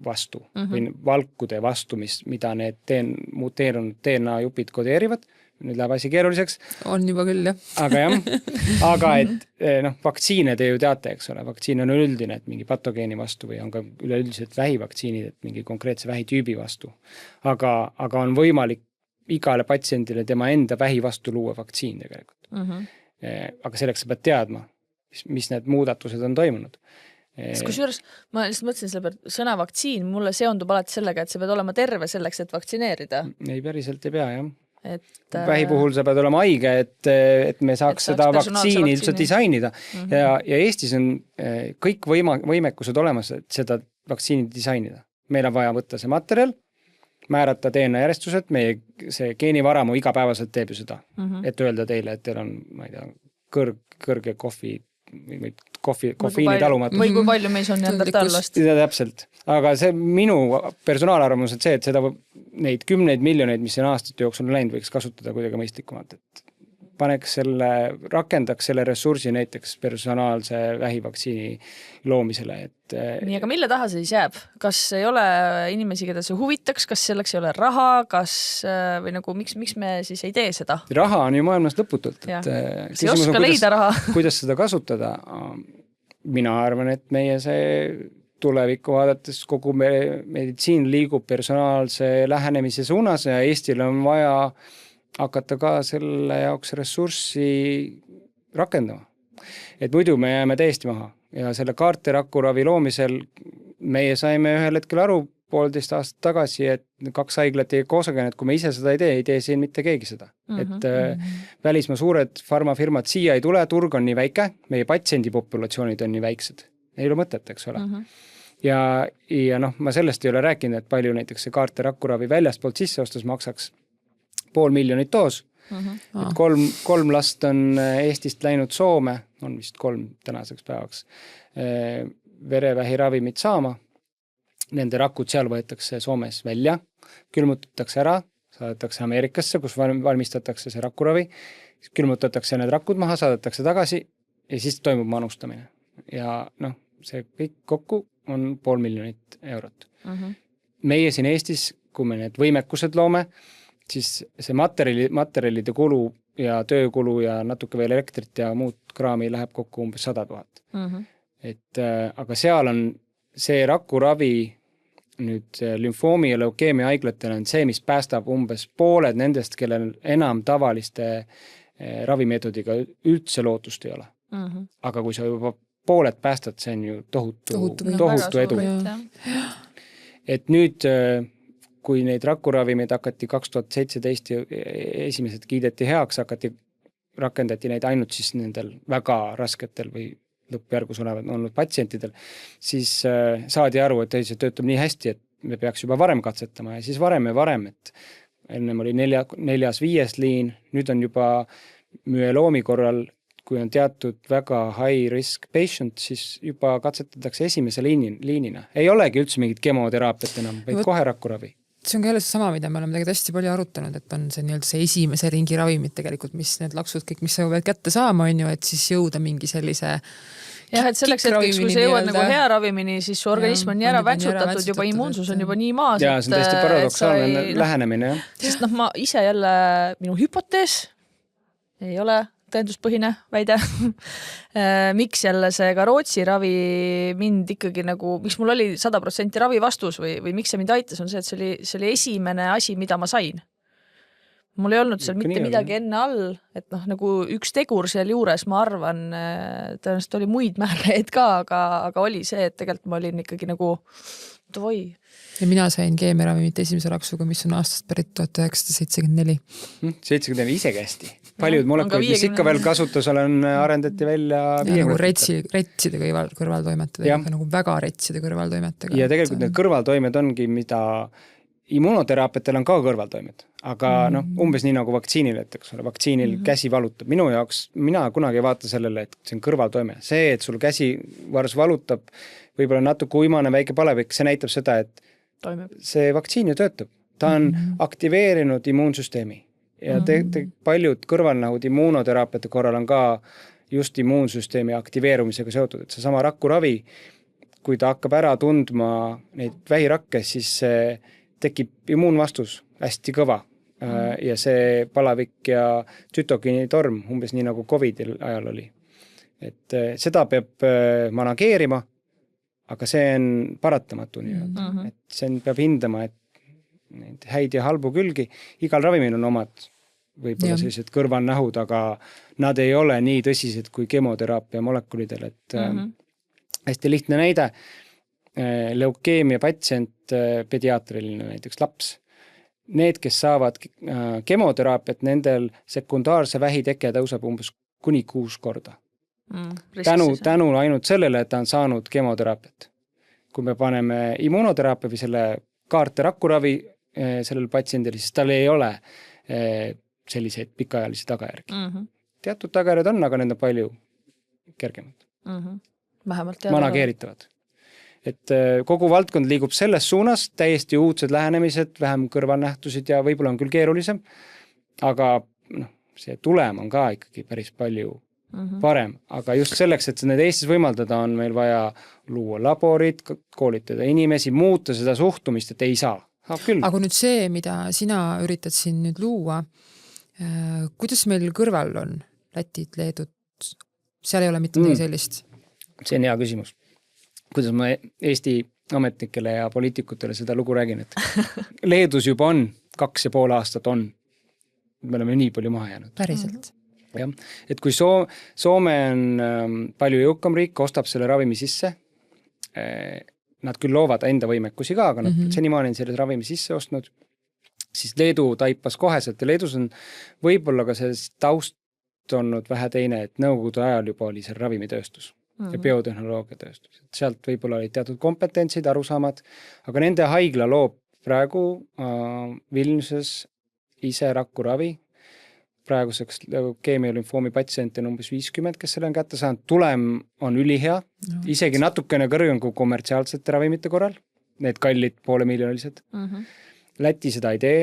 vastu või valkude vastu, mida need muteerunud DNA-jupid kodeerivad. Nüüd läheb asi keeruliseks. On juba küll, jah. Aga et vaktsiine te ju teate, eks ole. Vaktsiin on üldine, et mingi patogeeni vastu või on ka üleüldiselt vähivaktsiinid, et mingi konkreetse vähitüübi vastu. Aga on võimalik igale patsiendile tema enda vähi vastu luua vaktsiin tegelikult. Aga selleks sa pead teadma, mis need muudatused on toimunud. Kusjuures ma lihtsalt mõtlesin selle peale, sõna vaktsiin mulle seondub alati sellega, et sa pead olema terve selleks, et vaktsineerida. Ei päriselt ei pea, jah. Vähi puhul sa pead olema haige, et me saaks seda vaktsiini üldse disainida. Ja Eestis on kõik võimekused olemas, et seda vaktsiini disainida. Meil on vaja võtta see materjal, määrata DNA järjestused, meie see geenivaramu igapäevaselt teeb ju seda, et öelda teile, et teil on, ma ei tea, kõrge kofeiini talumatus. Või kui palju meis on neandertallast. Täpselt. Aga see minu personaalarvamus on see, et neid 10 miljoneid, mis on aastate jooksul läinud, võiks kasutada kuidagi mõistlikumalt. Et rakendaks selle ressursi näiteks personaalse vähivaktsiini loomisele. Nii, aga mille taha see siis jääb? Kas ei ole inimesi, keda see huvitaks? Kas selleks ei ole raha? Või nagu, miks me siis ei tee seda? Raha on ju maailmas lõputult. See oska leida raha. Kuidas seda kasutada? Mina arvan, et meie see tulevikku vaadates kogu meditsiin liigub personaalse lähenemise suunas ja Eestil on vaja hakata ka selle jaoks ressurssi rakendama. et muidu me jääme täiesti maha ja selle kaarterakuravi loomisel meie saime ühel hetkel aru 1,5 aastat tagasi, et 2 haiglat ei koosaga, et kui me ise seda ei tee siin mitte keegi seda. Et välismaa suured farmafirmad siia ei tule, turg on nii väike, meie patsiendipopulatsioonid on nii väiksed. Ei ole mõtet, eks ole. Ja ma sellest ei ole rääkinud, et palju näiteks see kaarterakuravi väljastpoolt sisse ostus maksaks 500,000 doos. Et 3 last on Eestist läinud Soome, on vist 3 tänaseks päevaks, verevähiravimit saama. Nende rakud seal võetakse Soomes välja, külmutatakse ära, saadetakse Ameerikasse, kus valmistatakse see rakuravi, külmutatakse need rakud maha, saadetakse tagasi ja siis toimub manustamine. Ja see kõik kokku on 500,000 eurot. Meie siin Eestis, kui me need võimekused loome, siis see materjalide kulu ja töökulu ja natuke veel elektrit ja muud kraami läheb kokku umbes 100,000. Aga seal on see rakuravi nüüd lümfoomi ja leukeemia haiglatel on see, mis päästab umbes pooled nendest, kellel enam tavaliste ravimeetodiga üldse lootust ei ole. Aga kui sa juba pooled päästad, see on ju tohutu edu. Et nüüd, kui neid rakuravimeid hakati 2017 ja esimesed kiideti heaks, rakendati neid ainult siis nendel väga rasketel või lõppjärgus olevad olnud patsientidel, siis saadi aru, et see töötab nii hästi, et me peaks juba varem katsetama ja siis varem, et ennem oli 4.-5. liin, nüüd on juba müeloomi korral, kui on teatud väga high risk patient, siis juba katsetatakse esimese liinina. Ei olegi üldse mingit kemoteraapiat enam, vaid kohe rakuravi. See on ka jälle sama, mida me oleme tegelikult hästi palju arutanud, et on see nii-öelda see esimese ringi ravimid tegelikult, mis need laksud kõik, mis sa pead kätte saama, on ju, et siis jõuda mingi sellise et selleks hetkeks, kui sa jõuad nagu hea ravimini, siis su organism on nii ära vätsutatud, juba immuunsus on juba nii maas. Ja see on tõesti paradoksaalne lähenemine. Sest ma ise jälle, minu hüpotees ei ole tõenduspõhine väide. Miks jälle see ka Rootsi ravi mind ikkagi nagu, miks mul oli 100% ravi vastus või miks see mind aitas, on see, et see oli esimene asi, mida ma sain. Mul ei olnud seal mitte midagi enne all, et nagu üks tegur seal juures, ma arvan, tõenäoliselt oli muid määrajaid ka, aga oli see, et tegelikult ma olin ikkagi nagu toi. Ja mina sain keemiaravimit esimese laksuga, mis on aastast pärit 1974. 74 isegi hästi. Paljud molekulid, mis ikka veel kasutusel on, arendati välja nagu retside kõrvaltoimetega, nagu väga retside kõrvaltoimetega. Ja tegelikult need kõrvaltoimed ongi, mida immunoteraapiatel on ka kõrvaltoimed, aga umbes nii nagu vaktsiinil, et vaktsiinil käsi valutab. Minu jaoks, mina kunagi ei vaata sellele, et see on kõrvaltoime. See, et sul käsi varus valutab, võib-olla natuke uimane väike palevik, see näitab seda, et see vaktsiin ju töötab. Ta on aktiveerinud immuunsüsteemi. Ja paljud kõrvalnahud immuunoteraapiate korral on ka just immuunsüsteemi aktiveerumisega seotud, et see sama rakuravi, kui ta hakkab ära tundma neid vähirakke, siis tekib immuunvastus hästi kõva ja see palavik ja tsütokiinitorm, umbes nii nagu COVID-il ajal oli. Et seda peab manageerima, aga see on paratamatu nii-öelda. Et see peab hindama, et neid häid ja halbu külgi. Igal ravimil on omad võib-olla sellised kõrvalnähud, aga nad ei ole nii tõsised kui kemoteraapia molekulidel. Et hästi lihtne näide, leukeemia patsient, pediaatriline näiteks laps. Need, kes saavad kemoteraapiat, nendel sekundaarse vähiteke tõuseb umbes kuni 6 korda. Tänu ainult sellele, et ta on saanud kemoteraapiat. Kui me paneme immunoteraapia või selle kaarte rakuravi sellel patsiendil, siis tal ei ole selliseid pikaajalisi tagajärgi. Teatud tagajärjed on, aga need on palju kergemad. Manageeritavad. Et kogu valdkond liigub selles suunas, täiesti uudsed lähenemised, vähem kõrvalnähtusid ja võib-olla on küll keerulisem, aga see tulem on ka ikkagi päris palju parem. Aga just selleks, et need Eestis võimaldada, on meil vaja luua laborid, koolitada inimesi, muuta seda suhtumist, et ei saa. Aga nüüd see, mida sina üritad siin nüüd luua, kuidas meil kõrval on Lätid, Leedud? Seal ei ole mitte midagi sellist? See on hea küsimus. Kuidas ma Eesti ametnikele ja poliitikutele seda lugu räägin, et Leedus juba on 2,5 aastat on. Me oleme nii palju maha jäänud. Päriselt? jah, et kui Soome on palju jõukam riik, ostab selle ravimi sisse, nad küll loovad enda võimekusi ka, aga nad senimaani on selle ravimi sisse ostnud, siis Leedu taipas koheselt ja Leedus on võib-olla ka see taust olnud vähe teine, et nõukogude ajal juba oli seal ravimitööstus ja biotehnoloogiatööstus. Sealt võib-olla olid teatud kompetentsid, arusaamad, aga nende haigla loob praegu Vilniuses ise rakuravi. Praeguseks keemiolümfoomi patsiente on umbes 50, kes selle on kätte saanud. Tulem on ülihea, isegi natukene kõrgem kui kommertsiaalsete ravimite korral, need kallid 500,000. Läti seda ei tee,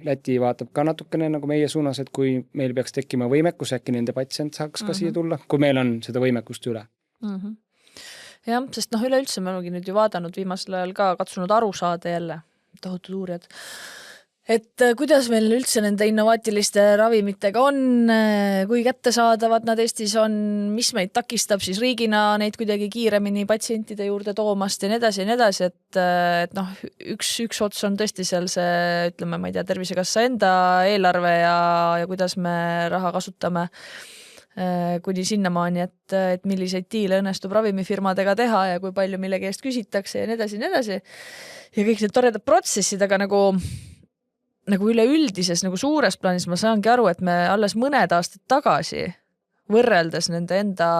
Läti vaatab ka natukene nagu meie suunas, et kui meil peaks tekkima võimekus, äkki nende patsient saaks ka siia tulla, kui meil on seda võimekust üle. Jah, sest üleüldse me olengi nüüd ju vaadanud viimasel ajal ka katsunud aru saada jälle, tohutud uurijad, et kuidas meil üldse nende innovaatiliste ravimitega on, kui kättesaadavad nad Eestis on, mis meid takistab siis riigina neid kuidagi kiiremini patsientide juurde toomast ja nii edasi, et üks ots on tõesti seal see, ütleme, ma ei tea, Tervisekassa enda eelarve ja kuidas me raha kasutame kuni sinnamaani, et milliseid diile õnnestub ravimifirmadega teha ja kui palju millegi eest küsitakse ja nii edasi. Ja kõik need toredad protsessid, aga nagu üleüldises, nagu suures plaanis ma saangi aru, et me alles mõned aastad tagasi võrreldes nende enda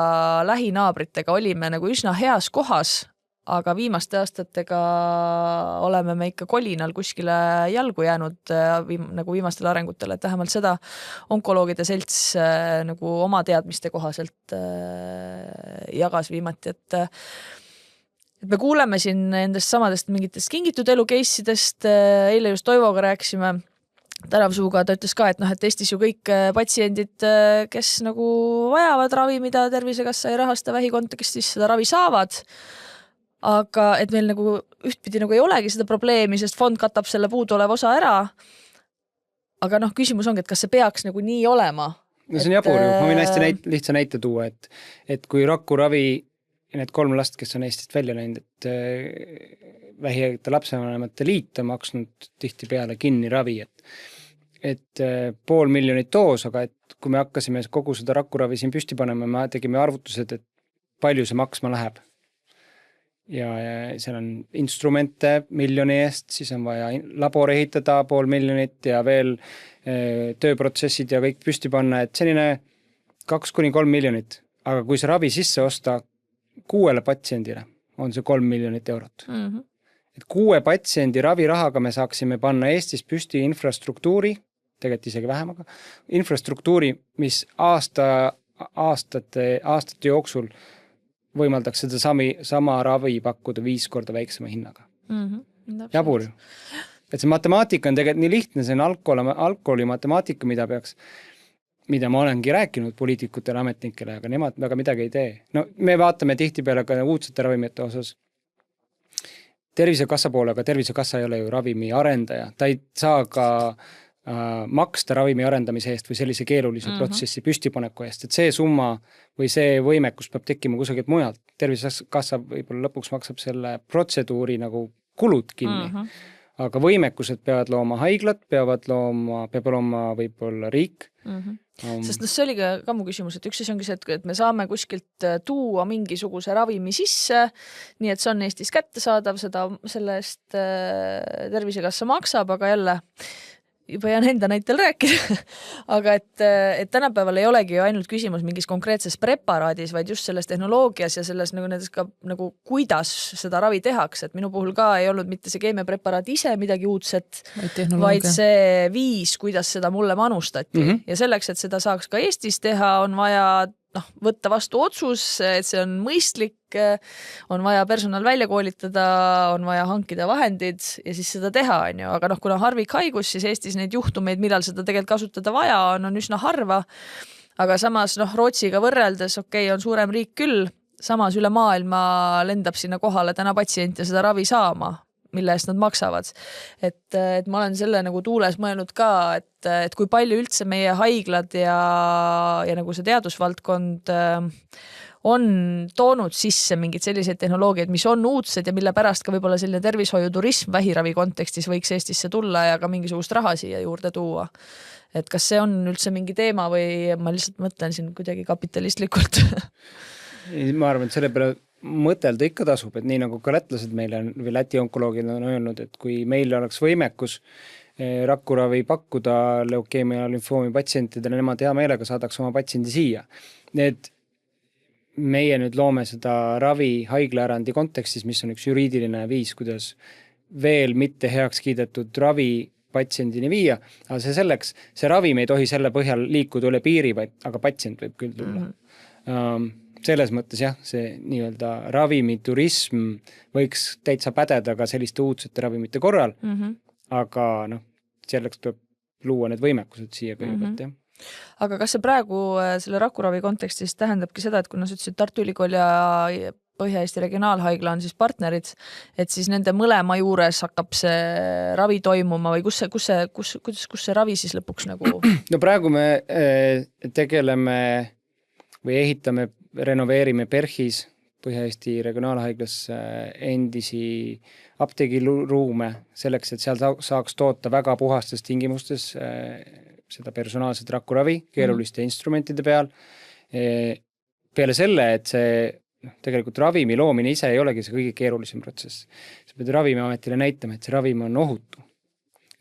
lähinaabritega olime nagu üsna heas kohas, aga viimaste aastatega oleme me ikka kolinal kuskile jalgu jäänud nagu viimastele arengutele, et vähemalt seda onkoloogide selts nagu oma teadmiste kohaselt jagas viimati, et me kuuleme siin nendest samadest mingitest kingitud elu case'idest, eile just Toivoga rääkisime, Täravsuuga, ta ütles ka, et Eestis ju kõik patsiendid, kes nagu vajavad ravi, mida Tervisekassa ei rahasta vähikontekstis, seda ravi saavad, aga et meil nagu ühtpidi nagu ei olegi seda probleemi, sest fond katab selle puuduolev osa ära, aga küsimus ongi, et kas see peaks nagu nii olema? No see on jabur ju, ma võin hästi lihtsa näite tuua, et kui rakuravi ja need 3 last, kes on Eestist välja läinud, et vähihäirete lapsevanemate liit on maksnud tihti peale kinni ravi, et 500,000 doos, aga et kui me hakkasime kogu seda rakuravi siin püsti panema, me tegime arvutused, et palju see maksma läheb. Ja seal on instrumente 1 miljoni eest, siis on vaja labor ehitada 500,000 ja veel tööprotsessid ja kõik püsti panna, et selline 2-3 miljonit, aga kui see ravi sisse osta 6 patsiendile, on see 3 miljonit eurot. Et 6 patsiendi ravirahaga me saaksime panna Eestis püsti infrastruktuuri, tegelikult isegi vähem, aga infrastruktuuri, mis aastate jooksul võimaldaks seda sama ravi pakkuda 5 korda väiksema hinnaga. Jabur. Et see matemaatika on tegelikult nii lihtne, see on alkoholi matemaatika, mida ma olengi rääkinud poliitikutele, ametnikele, aga nemad väga midagi ei tee. No me vaatame tihtipeale ka uudsete ravimite osas Tervisekassa poole, aga Tervisekassa ei ole ju ravimi arendaja. Ta ei saa ka maksta ravimi arendamise eest või sellise keerulise protsessi püstipaneku eest, et see summa või see võimekus peab tekkima kusagilt mujalt. Tervisekassa võib-olla lõpuks maksab selle protseduuri nagu kulud kinni. Aga võimekused peavad looma haiglad, peab looma võib-olla riik. Sest see oli ka mu küsimus, et üks asi ongi see, et me saame kuskilt tuua mingisuguse ravimi sisse, nii et see on Eestis kättesaadav, selle eest Tervisekassa maksab, aga jälle juba jään enda näitel rääkida, aga et tänapäeval ei olegi ju ainult küsimus mingis konkreetses preparaadis, vaid just selles tehnoloogias ja selles nendes ka nagu kuidas seda ravi tehakse, et minu puhul ka ei olnud mitte see keemiapreparaat ise midagi uudset, vaid see viis, kuidas seda mulle manustati ja selleks, et seda saaks ka Eestis teha, on vaja võtta vastu otsus, et see on mõistlik, on vaja personal välja koolitada, on vaja hankida vahendid ja siis seda teha, on ju. Aga kuna harvikhaigus, siis Eestis neid juhtumeid, millal seda tegelikult kasutada vaja on üsna harva. Aga samas Rootsiga võrreldes, on suurem riik küll, samas üle maailma lendab sinna kohale täna patsient ja seda ravi saama, mille eest nad maksavad. Et ma olen selle nagu tuules mõelnud ka, et kui palju üldse meie haiglad ja nagu see teadusvaldkond on toonud sisse mingid sellised tehnoloogiad, mis on uudsed ja mille pärast ka võib-olla selline tervishoiuturism vähiravi kontekstis võiks Eestisse tulla ja ka mingisugust raha siia juurde tuua. Et kas see on üldse mingi teema või ma lihtsalt mõtlen siin kuidagi kapitalistlikult? Ma arvan, et selle peale mõtelda ikka tasub, et nii nagu ka lätlased meile või Läti onkoloogid on öelnud, et kui meil oleks võimekus rakkuravi pakkuda leukeemia lümfoomi patsientidele, nemad hea meelega saadaks oma patsiendi siia. Meie nüüd loome seda ravi haiglaerandi kontekstis, mis on üks juriidiline viis, kuidas veel mitte heaks kiidetud ravi patsiendini viia, aga see selleks, see ravim ei tohi selle põhjal liikuda üle piiri, aga patsient võib küll tulla. Selles mõttes jah, see nii-öelda ravimiturism võiks täitsa pädeda ka selliste uudsete ravimite korral, aga selleks tuleb luua need võimekused siia kõigepealt, jah. Aga kas see praegu selle rakuravi kontekstis tähendabki seda, et kuna sa ütlesid Tartu Ülikool ja Põhja-Eesti Regionaalhaigla on siis partnerid, et siis nende mõlema juures hakkab see ravi toimuma või kus see ravi siis lõpuks nagu? No praegu me tegeleme või ehitame, renoveerime PERHis Põhja-Eesti Regionaalhaiglas endisi apteegiruume selleks, et seal saaks toota väga puhastes tingimustes seda personaalset rakuravi keeruliste instrumentide peal. Peale selle, et see tegelikult ravimi loomine ise ei olegi see kõige keerulisem protsess. Sa pead Ravimiametile näitama, et see ravim on ohutu,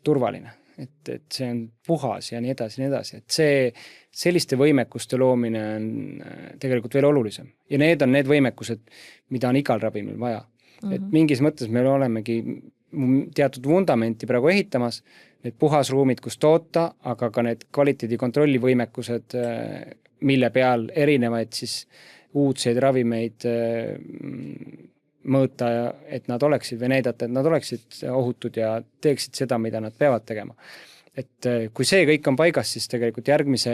turvaline, et see on puhas ja nii edasi, et see selliste võimekuste loomine on tegelikult veel olulisem. Ja need on need võimekused, mida on igal ravimil vaja. Et mingis mõttes me olemegi teatud vundamenti praegu ehitamas, need puhasruumid, kus toota, aga ka need kvaliteedikontrolli võimekused, mille peal erinevaid siis uudseid ravimeid mõõta, et nad oleksid või näidata, et nad oleksid ohutud ja teeksid seda, mida nad peavad tegema. Et kui see kõik on paigas, siis tegelikult järgmise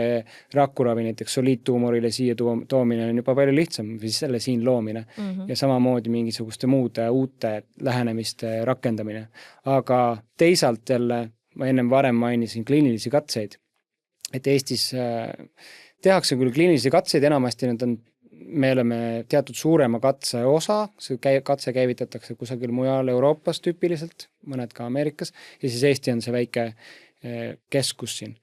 rakuravi näiteks soliidtuumorile siia toomine on juba palju lihtsam, või selle siin loomine ja samamoodi mingisuguste muude uute lähenemiste rakendamine. Aga teisalt jälle, ma ennem varem mainisin kliinilisi katseid, et Eestis tehakse küll kliinilisi katseid, enamasti me oleme teatud suurema katse osa, see katse käivitatakse kusagil mujal Euroopas tüüpiliselt, mõned ka Ameerikas, ja siis Eesti on see väike keskus siin.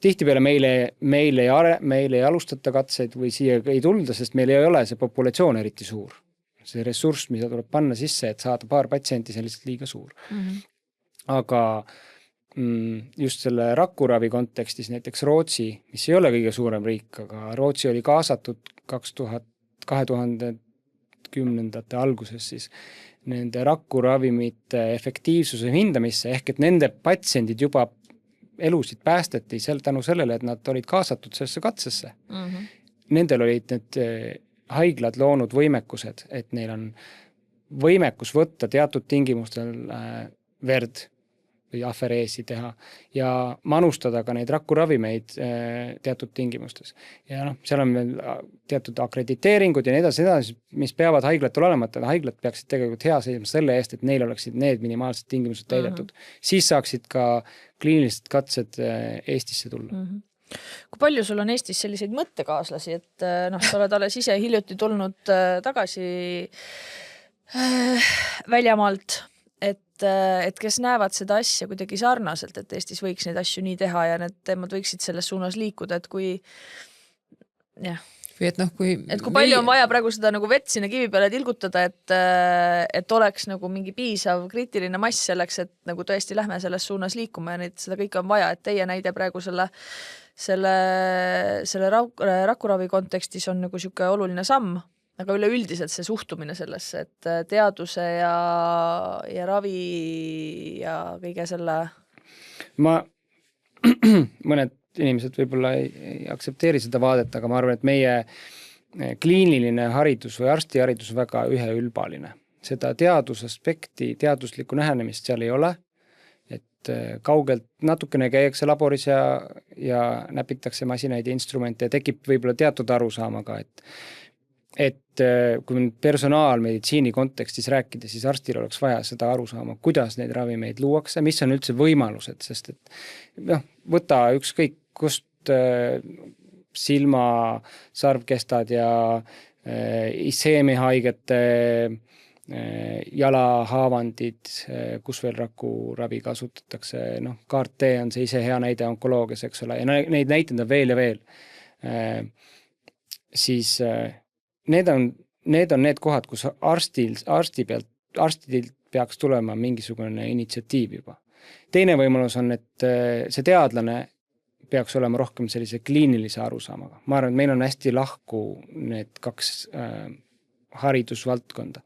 Tihtipeale meil ei alustata katseid või siia ei tulda, sest meil ei ole see populatsioon eriti suur. See ressurss, mida tuleb panna sisse, et saada paar patsienti, see on lihtsalt liiga suur. Aga just selle rakuravi kontekstis näiteks Rootsi, mis ei ole kõige suurem riik, aga Rootsi oli kaasatud 2010. alguses siis nende rakkuravimite efektiivsuse hindamisse, ehk et nende patsiendid juba elusid päästeti tänu sellele, et nad olid kaasatud sellesse katsesse. Nendel olid need haiglad loonud võimekused, et neil on võimekus võtta teatud tingimustel verd või afereesi teha ja manustada ka neid rakkuravimeid teatud tingimustes. Ja seal on veel teatud akrediteeringud ja nii edasi, mis peavad haiglatel olema, et haiglad peaksid tegelikult hea seisma selle eest, et neil oleksid need minimaalsed tingimused täidetud. Siis saaksid ka kliinilised katsed Eestisse tulla. Kui palju sul on Eestis selliseid mõttekaaslasi, et sa oled alles ise hiljuti tulnud tagasi väljamaalt, et kes näevad seda asja kuidagi sarnaselt, et Eestis võiks neid asju nii teha ja need teemad võiksid selles suunas liikuda, et kui kui palju on vaja praegu seda nagu vett sinna kivi peale tilgutada, et oleks nagu mingi piisav kriitiline mass selleks, et nagu tõesti lähme selles suunas liikuma ja seda kõike on vaja, et teie näide praegu selle rakuravi kontekstis on nagu siuke oluline samm, aga üleüldiselt see suhtumine sellesse, et teaduse ja ravi ja kõige selle... Mõned inimesed võib-olla ei aktsepteeri seda vaadet, aga ma arvan, et meie kliiniline haridus või arstiharidus on väga üheülbaline. Seda teadusaspekti, teaduslikku nähenemist seal ei ole, et kaugelt natukene käiakse laboris ja näpitakse masinaid ja instrumente ja tekib võib-olla teatud arusaamaga, et kui nüüd personaalmeditsiini kontekstis rääkida, siis arstil oleks vaja seda aru saama, kuidas neid ravimeid luuakse, mis on üldse võimalused, sest et võta ükskõik kust silma sarvkestad ja isheemihaigete jalahaavandid, kus veel rakuravi kasutatakse, CAR-T on see ise hea näide onkoloogias, eks ole, ja neid näiteid on veel ja veel. Siis need on need kohad, kus arstilt peaks tulema mingisugune initsiatiiv juba. Teine võimalus on, et see teadlane peaks olema rohkem sellise kliinilise arusaamaga. Ma arvan, et meil on hästi lahku need kaks haridusvaldkonda.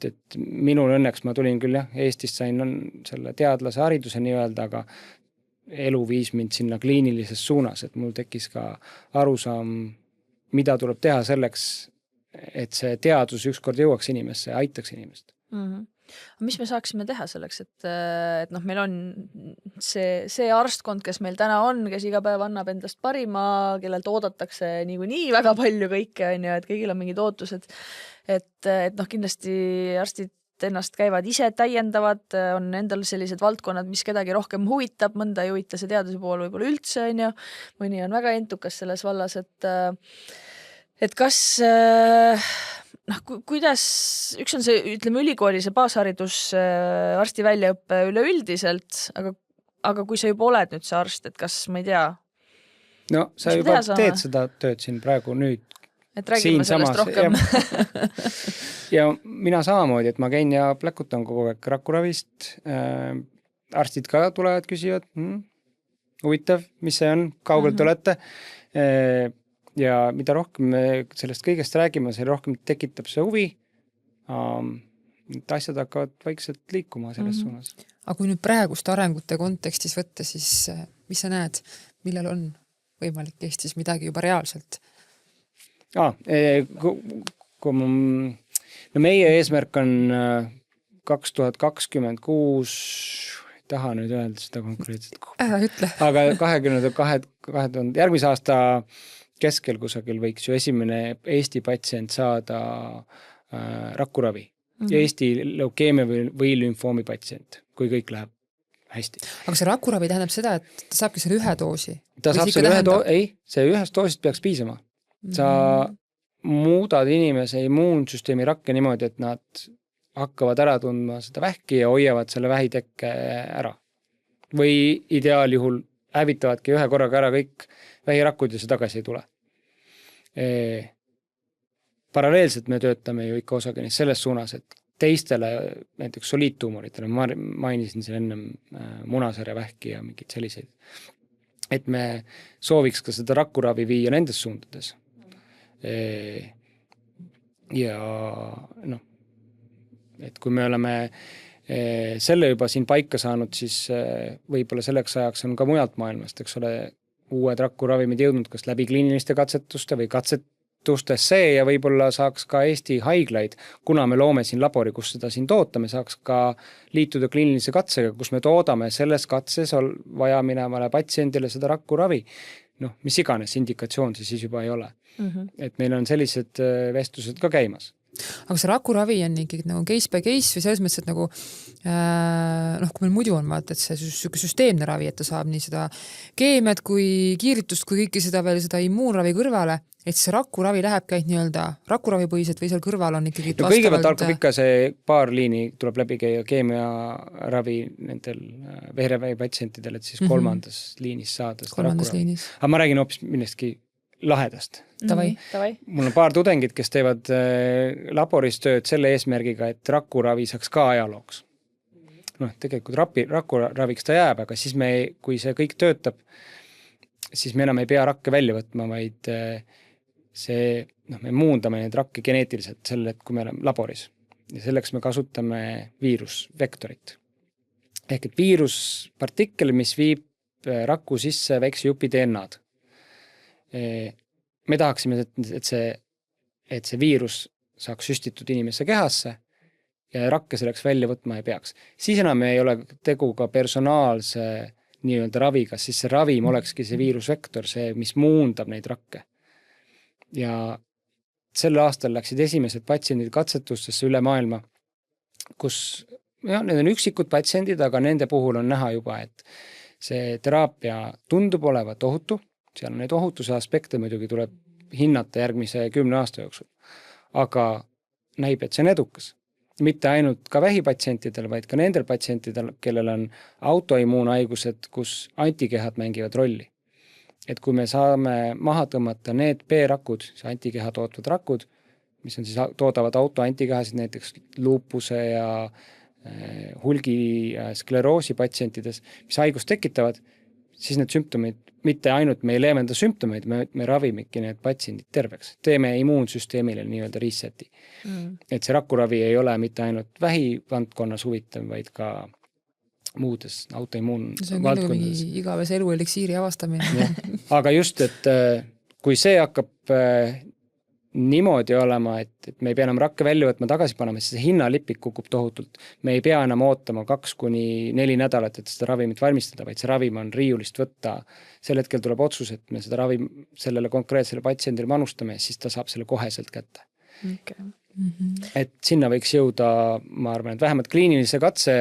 Et minul õnneks ma tulin küll Eestist sain selle teadlase hariduse nii-öelda, aga elu viis mind sinna kliinilises suunas, et mul tekkis ka arusaam, mida tuleb teha selleks, et see teadus ükskord jõuaks inimesse ja aitaks inimest. Mis me saaksime teha selleks, et meil on see arstkond, kes meil täna on, kes iga päev annab endast parima, kellelt oodatakse niikuinii väga palju kõike, et kõigil on mingid ootused, et kindlasti arstid ennast käivad ise täiendavad, on endal sellised valdkonnad, mis kedagi rohkem huvitab, mõnda ei huvita see teaduse pool võib-olla üldse, mõni on väga entukas selles vallas, et kas kuidas, üks on see, ütleme, ülikooli see baasharidus arsti väljaõppe üleüldiselt, aga kui sa juba oled nüüd see arst, et kas ma ei tea? No sa juba teed seda tööd siin praegu nüüd. Et räägime sellest rohkem. Ja mina samamoodi, et ma käin ja pläkutan kogu aeg rakuravist. Arstid ka tulevad, küsivad, huvitav, mis see on, kaugelt olete. Ja mida rohkem me sellest kõigest räägime, see rohkem tekitab see huvi. Et asjad hakkavad vaikselt liikuma selles suunas. Aga kui nüüd praegust arengute kontekstis võtta, siis mis sa näed, millal on võimalik Eestis midagi juba reaalselt? Meie eesmärk on 2026, taha nüüd öelda seda konkreetselt. Ütle. Aga 2020 järgmise aasta keskel kusagil võiks ju esimene Eesti patsient saada rakuravi. Eesti leukeemia või lümfoomi patsient, kui kõik läheb hästi. Aga see rakuravi tähendab seda, et ta saabki selle ühe doosi? Ta saab selle see ühest doosist peaks piisama. Sa muudad inimese immuunsüsteemi rakke niimoodi, et nad hakkavad ära tundma seda vähki ja hoiavad selle vähitekke ära. Või ideaaljuhul hävitavadki ühe korraga ära kõik vähirakud ja see tagasi ei tule. Paralleelselt me töötame ju ikka osagenis selles suunas, et teistele, näiteks soliidtuumoritele, ma mainisin siin ennem munasarja vähki ja mingid selliseid, et me sooviks ka seda rakuravi viia nendes suundades. Ja et kui me oleme selle juba siin paika saanud, siis võib-olla selleks ajaks on ka mujalt maailmast, eks ole, uued rakuravimid jõudnud kas läbi kliiniliste katsetuste või katsetustesse ja võib-olla saaks ka Eesti haiglaid, kuna me loome siin labori, kus seda siin toota, me saaks ka liituda kliinilise katsega, kus me toodame selles katses vaja minevale patsiendile seda rakuravi. Mis iganes indikatsioon see siis juba ei ole. Et meil on sellised vestlused ka käimas. Aga see rakuravi on ikkagi nagu case by case või selles mõttes, et nagu kui meil muidu on vaata, et see süsteemne ravi, et ta saab nii seda keemiat kui kiiritust kui kõike seda veel seda immuunravi kõrvale, et see rakuravi lähebki ainult nii-öelda rakuravipõhiselt või seal kõrval on ikkagi kõigepealt hakkab ikka see paar liini tuleb läbi käia keemiaravi nendel vereväi patsientidel, et siis kolmandas liinis saada seda rakuravi. Aga ma räägin hoopis millestki lahedast. Tavai. Mul on paar tudengid, kes teevad laboris tööd selle eesmärgiga, et rakuravi saaks ka ajalooks. Tegelikult rakuraviks ta jääb, aga siis kui see kõik töötab, siis me enam ei pea rakke välja võtma, vaid me muundame neid rakke geneetiliselt selle, et kui me oleme laboris. Ja selleks me kasutame viirusvektorit. Ehk et viiruspartikkel, mis viib raku sisse väikse jupi DNA-d. Me tahaksime, et see viirus saaks süstitud inimesse kehasse ja rakke selleks välja võtma ei peaks. Siis enam ei ole tegu ka personaalse nii-öelda raviga, siis see ravim olekski see viirusvektor, see, mis muundab neid rakke. Ja sel aastal läksid esimesed patsiendid katsetustesse üle maailma, kus need on üksikud patsiendid, aga nende puhul on näha juba, et see teraapia tundub olevat ohutu, seal neid ohutuse aspekte muidugi tuleb hinnata järgmise 10 aasta jooksul. Aga näib, et see on edukas. Mitte ainult ka vähipatsientidel, vaid ka nendel patsientidel, kellel on autoimmuunhaigused, kus antikehad mängivad rolli. Et kui me saame maha tõmmata need B-rakud, see antikeha tootvad rakud, mis on siis toodavad autoantikehasid näiteks luupuse ja hulgi skleroosi patsientides, mis haigust tekitavad, siis need sümptomid mitte ainult me ei leevenda sümptomeid, me ravimegi need patsiendid terveks. Teeme immuunsüsteemile nii-öelda reseti. Et see rakuravi ei ole mitte ainult vähivaldkonnas huvitav, vaid ka muudes autoimmuun see on valdkondades. Igavese elu eliksiiri avastamine. Aga just, et kui see hakkab niimoodi olema, et me ei pea enam rakke välja võtma tagasi panema, siis see hinnalipik kukub tohutult. Me ei pea enam ootama 2-4 nädalat, et seda ravimit valmistada, vaid see ravim on riiulist võtta. Sel hetkel tuleb otsus, et me seda ravim sellele konkreetsele patsiendile manustame, siis ta saab selle koheselt kätte. Okay. Et sinna võiks jõuda, ma arvan, et vähemalt kliinilise katse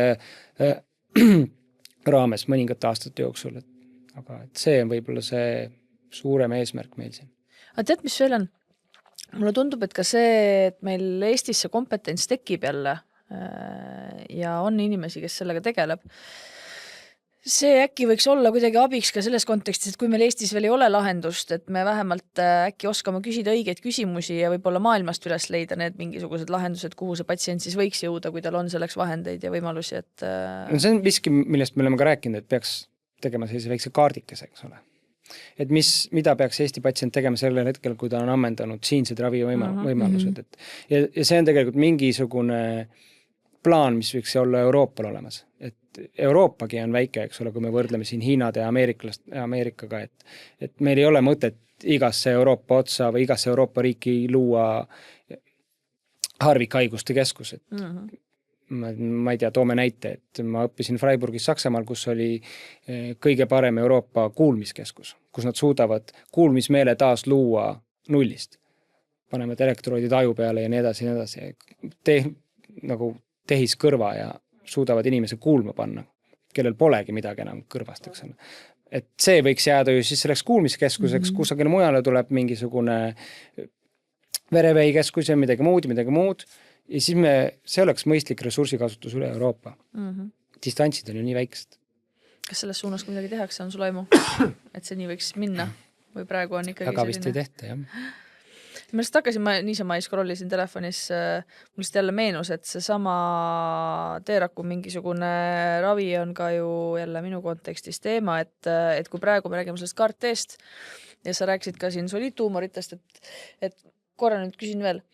raames mõningate aastate jooksul. Aga see on võib-olla see suurem eesmärk meil siin. Aga tead, mis veel on? Mulle tundub, et ka see, et meil Eestis see kompetents tekib jälle ja on inimesi, kes sellega tegeleb. See äkki võiks olla kuidagi abiks ka selles kontekstis, et kui meil Eestis veel ei ole lahendust, et me vähemalt äkki oskame küsida õigeid küsimusi ja võib-olla maailmast üles leida need mingisugused lahendused, kuhu see patsient siis võiks jõuda, kui tal on selleks vahendeid ja võimalusi. Et... No see on miski, millest me oleme ka rääkinud, et peaks tegema sellise väikse kaardikese, eks ole. Et mida peaks Eesti patsient tegema sellel hetkel, kui ta on ammendanud siinsed ravivõimalused. Ja see on tegelikult mingisugune plaan, mis võiks olla Euroopal olemas. Et Euroopagi on väike, eks ole, kui me võrdleme siin Hiinade ja Ameerikaga, et meil ei ole mõtet igasse Euroopa otsa või igasse Euroopa riiki luua harvikhaiguste keskus. Ma ei tea, toome näite, et ma õppisin Freiburgis Saksamaal, kus oli kõige parem Euroopa kuulmiskeskus, kus nad suudavad kuulmismeele taas luua nullist. Panevad elektroodid aju peale ja nii edasi. Nagu tehiskõrva ja suudavad inimese kuulma panna, kellel polegi midagi enam kõrvast, eks ole. Et see võiks jääda ju siis selleks kuulmiskeskuseks, kusagile mujale tuleb mingisugune vereveikeskus ja midagi muud. Ja siis see oleks mõistlik ressursikasutus üle Euroopa. Distantsid on ju nii väiksed. Kas selles suunas midagi tehakse, on sul aimu? Et see nii võiks minna? Või praegu on ikkagi väga vist ei tehta, jah. Ma just hakkasin, niisama scrollisin telefonis, mul just jälle meenus, et see sama teeraku mingisugune ravi on ka ju jälle minu kontekstis teema, et kui praegu me räägime sellest CAR-T-st ja sa rääkisid ka siin soliidtuumoritest, et korra nüüd küsin veel,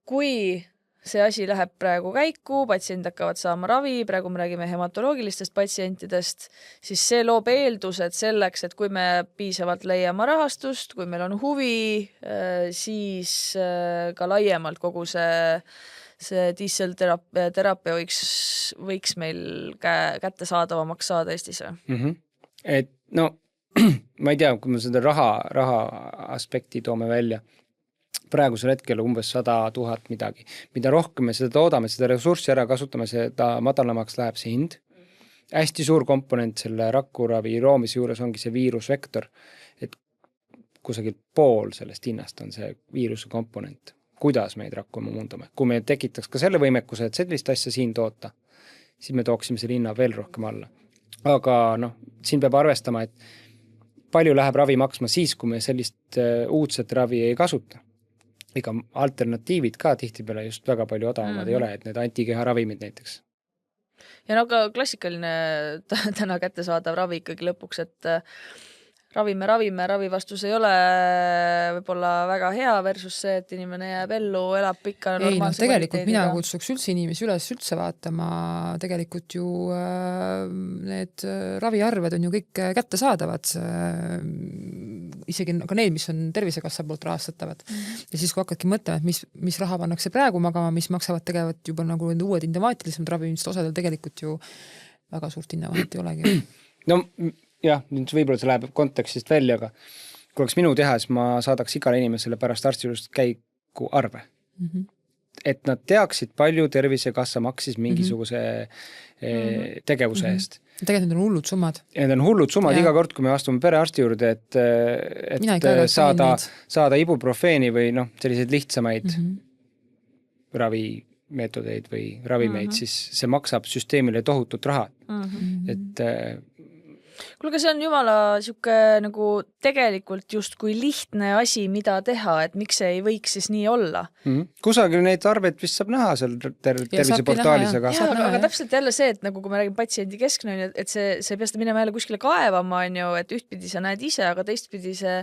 kui see asi läheb praegu käiku, patsiendid hakkavad saama ravi, praegu me räägime hematoloogilistest patsientidest, siis see loob eeldused selleks, et kui me piisavalt leiame rahastust, kui meil on huvi, siis ka laiemalt kogu see T-cell-teraapia võiks meil kätte saadavamaks saada Eestis. Et no, ma ei tea, kui me seda raha aspekti toome välja, praegusel hetkel umbes 100 000 midagi. Mida rohkem me seda toodame, seda ressurssi ära kasutame, seda madalamaks läheb see hind. Hästi suur komponent selle rakkuravi roomise juures ongi see viirusvektor, et kusagil pool sellest hinnast on see viiruse komponent. Kuidas meid rakku muundame? Kui me tekitaks ka selle võimekuse, et sellist asja siin toota, siis me tooksime selle hinna veel rohkem alla. Aga siin peab arvestama, et palju läheb ravi maksma siis, kui me sellist uudset ravi ei kasuta. Ega alternatiivid ka tihtipeale just väga palju odavamad ei ole, et need antikeha ravimid näiteks. Ja ka klassikaline täna kättesaadav ravi ikkagi lõpuks, et ravime, ravi vastus ei ole võib-olla väga hea versus see, et inimene jääb ellu, elab pikka normaalse tegelikult mina kutsuks üldse inimesi üles üldse vaatama, tegelikult ju need raviarved on ju kõik kättesaadavad, isegi ka need, mis on Tervisekassa poolt rahastatavad. Ja siis kui hakkadki mõtlema, et mis raha pannakse praegu magama, mis maksavad tegelikult juba nagu uued innovaatilisemad ravimist, osadel tegelikult ju väga suurt hinnavahet ei olegi. No jah, nüüd võib-olla see läheb kontekstist välja, aga kui oleks minu teha, siis ma saadaks igale inimesele pärast arsti juurest käiku arve. et nad teaksid, palju Tervisekassa maksis mingisuguse tegevuse eest. Tegelikult need on hullud summad. Need on hullud summad iga kord, kui me astume perearsti juurde, et saada ibuprofeeni või selliseid lihtsamaid ravimeetodeid või ravimeid, siis see maksab süsteemile tohutut raha. Et kuulge, see on jumala siuke nagu tegelikult just kui lihtne asi, mida teha, et miks see ei võiks siis nii olla. Kusagil neid arveid vist saab näha seal terviseportaalis, aga täpselt jälle see, et nagu kui me räägime patsiendi keskne, et see ei pea seda minema jälle kuskile kaevama, et ühtpidi sa näed ise, aga teistpidi see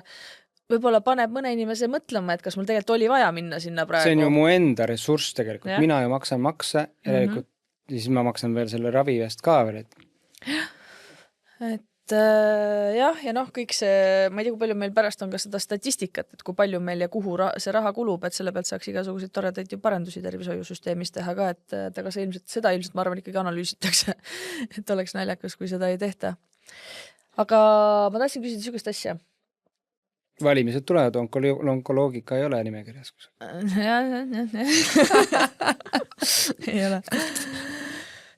võib-olla paneb mõne inimese mõtlema, et kas mul tegelikult oli vaja minna sinna praegu. See on ju mu enda ressurss tegelikult. Mina ju maksan makse, järelikult siis ma maksan veel selle ravi eest ka veel, et jah, ja kõik see, ma ei tea, kui palju meil pärast on ka seda statistikat, et kui palju meil ja kuhu see raha kulub, et selle pealt saaks igasuguseid toredaid ju parendusi tervishoiusüsteemis teha ka, et aga seda ilmselt ma arvan ikkagi analüüsitakse, et oleks naljakas, kui seda ei tehta. Aga ma tahtsin küsida niisugust asja. Valimised tulevad, onkoloogika ei ole nimekirjas. Ei ole.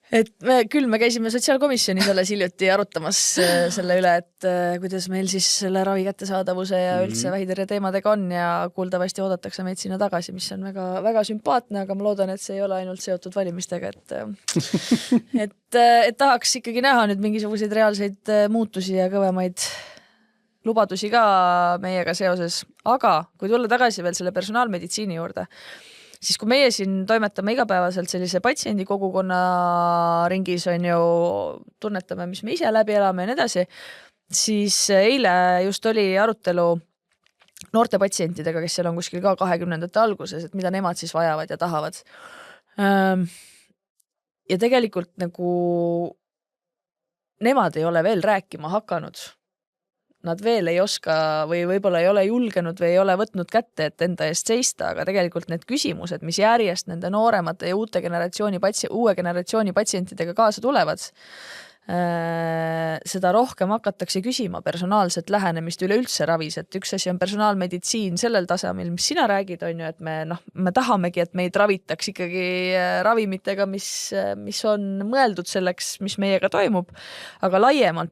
Et me käisime sotsiaalkomisjoni selles hiljuti arutamas selle üle, et kuidas meil siis selle ravi kättesaadavuse ja üldse vähitõrje teemadega on ja kuuldavasti oodatakse meid sinna tagasi, mis on väga, väga sümpaatne, aga ma loodan, et see ei ole ainult seotud valimistega, et tahaks ikkagi näha nüüd mingisuguseid reaalseid muutusi ja kõvemaid lubadusi ka meiega seoses, aga kui tulla tagasi veel selle personaalmeditsiini juurde, siis kui meie siin toimetame igapäevaselt sellise patsiendi kogukonna ringis on ju, tunnetame, mis me ise läbi elame ja nii edasi, siis eile just oli arutelu noorte patsientidega, kes seal on kuskil ka 20. alguses, et mida nemad siis vajavad ja tahavad. Ja tegelikult nagu nemad ei ole veel rääkima hakanud. Nad veel ei oska või võib-olla ei ole julgenud või ei ole võtnud kätte, et enda eest seista, aga tegelikult need küsimused, mis järjest nende nooremate ja uue generatsiooni patsientidega kaasa tulevad, seda rohkem hakatakse küsima personaalset lähenemist üleüldse ravis, et üks asi on personaalmeditsiin sellel tasemel, mis sina räägid, on ju, et me tahamegi, et meid ravitaks ikkagi ravimitega, mis on mõeldud selleks, mis meiega toimub, aga laiemalt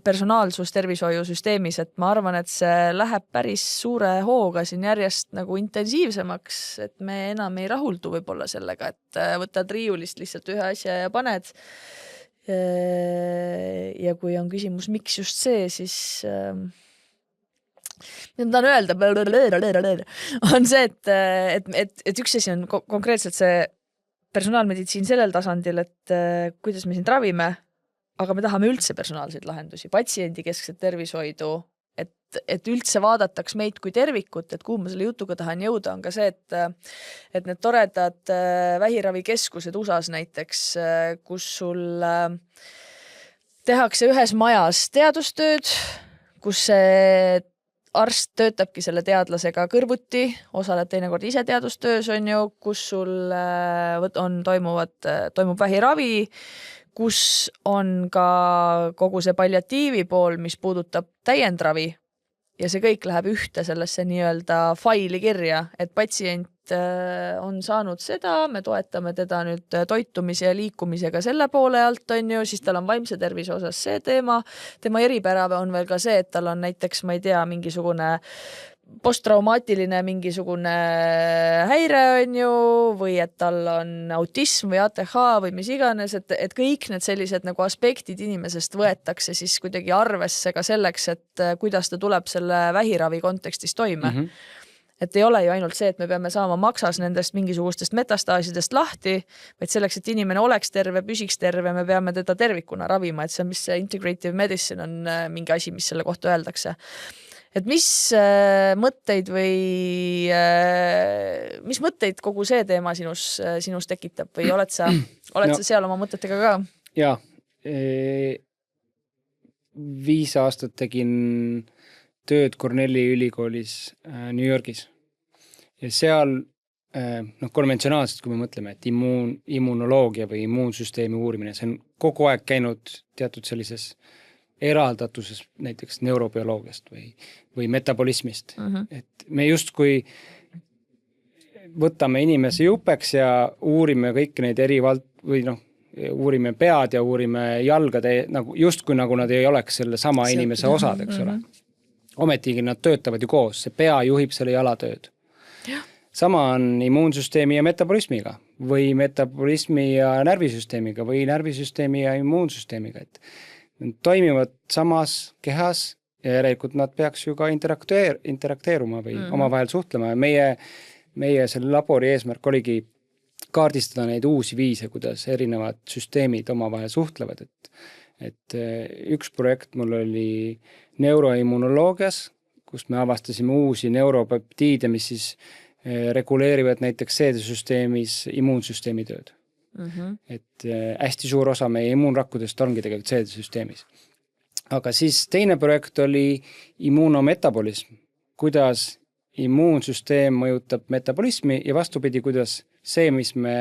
personaalsus tervishoiusüsteemis, et ma arvan, et see läheb päris suure hooga siin järjest nagu intensiivsemaks, et me enam ei rahuldu võib-olla sellega, et võtad riiulist lihtsalt ühe asja ja paned. Ja kui on küsimus, miks just see, siis ma tahan öelda, on see, et üks asi on konkreetselt see personaalmeditsiin sellel tasandil, et kuidas me siin ravime, aga me tahame üldse personaalseid lahendusi, patsiendi keskset tervishoidu, et üldse vaadataks meid kui tervikut, et kuhu ma selle jutuga tahan jõuda, on ka see, et need toredad vähiravikeskused USAs näiteks, kus sul tehakse ühes majas teadustööd, kus see arst töötabki selle teadlasega kõrvuti, osaleb teinekord ise teadustöös, on ju, kus sul toimub vähiravi, kus on ka kogu see palliatiivi pool, mis puudutab täiendravi, ja see kõik läheb ühte sellesse nii-öelda faili kirja, et patsient on saanud seda, me toetame teda nüüd toitumise ja liikumisega selle poole alt, on ju, siis tal on vaimse tervise osas see teema. Tema eripära on veel ka see, et tal on näiteks, ma ei tea, mingisugune posttraumaatiline mingisugune häire on ju, või et tal on autism või ATH või mis iganes, et kõik need sellised nagu aspektid inimesest võetakse siis kuidagi arvesse ka selleks, et kuidas ta tuleb selle vähiravi kontekstis toime. Et ei ole ju ainult see, et me peame saama maksas nendest mingisugustest metastaasidest lahti, vaid selleks, et inimene oleks terve, püsiks terve, me peame teda tervikuna ravima, et see on, mis see integrative medicine on mingi asi, mis selle kohta öeldakse. Et mis mõtteid kogu see teema sinus tekitab või oled sa seal oma mõtetega ka? Jaa, 5 aastat tegin tööd Cornelli ülikoolis New Yorgis ja seal konventsionaalselt, kui me mõtleme, et immunoloogia või immuunsüsteemi uurimine, see on kogu aeg käinud teatud sellises eraldatuses näiteks neurobioloogiast või metabolismist. Et me justkui võtame inimese jupeks ja uurime kõiki neid uurime pead ja uurime jalgade, nagu justkui nagu nad ei oleks selle sama inimese osad, eks ole. Ometigi nad töötavad ju koos, see pea juhib selle jalatööd. Sama on immuunsüsteemi ja metabolismiga või metabolismi ja närvisüsteemiga või närvisüsteemi ja immuunsüsteemiga. Et nad toimivad samas kehas ja järelikult nad peaks ju ka interakteeruma või omavahel suhtlema. Meie selle labori eesmärk oligi kaardistada neid uusi viise, kuidas erinevad süsteemid omavahel suhtlevad. Et üks projekt mul oli neuroimmunoloogias, kus me avastasime uusi neuropeptiide, mis siis reguleerivad näiteks seedesüsteemis immuunsüsteemi tööd. Et hästi suur osa meie immuunrakkudest ongi tegelikult seedesüsteemis. Aga siis teine projekt oli immuunometabolism, kuidas immuunsüsteem mõjutab metabolismi ja vastupidi, kuidas see, mis me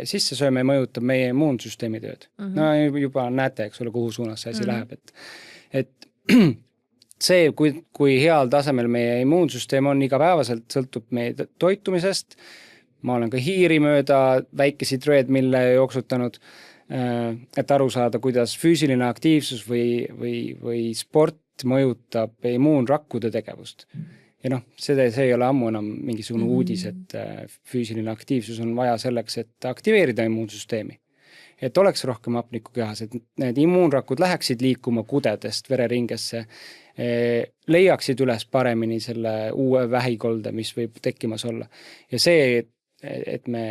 sisse sööme, mõjutab meie immuunsüsteemi tööd. No juba näete, eks ole, kuhu suunas see asi läheb. Et see, kui heal tasemel meie immuunsüsteem on igapäevaselt, sõltub meie toitumisest. Ma olen ka hiiri mööda väikesi treadmille jooksutanud, et aru saada, kuidas füüsiline aktiivsus või sport mõjutab immuunrakkude tegevust. Ja see ei ole ammu enam mingisugune uudis, et füüsiline aktiivsus on vaja selleks, et aktiveerida immuunsüsteemi. Et oleks rohkem hapnikku kehas, et need immuunrakud läheksid liikuma kudedest vereringesse, leiaksid üles paremini selle uue vähikolde, mis võib tekkimas olla. Ja see, et me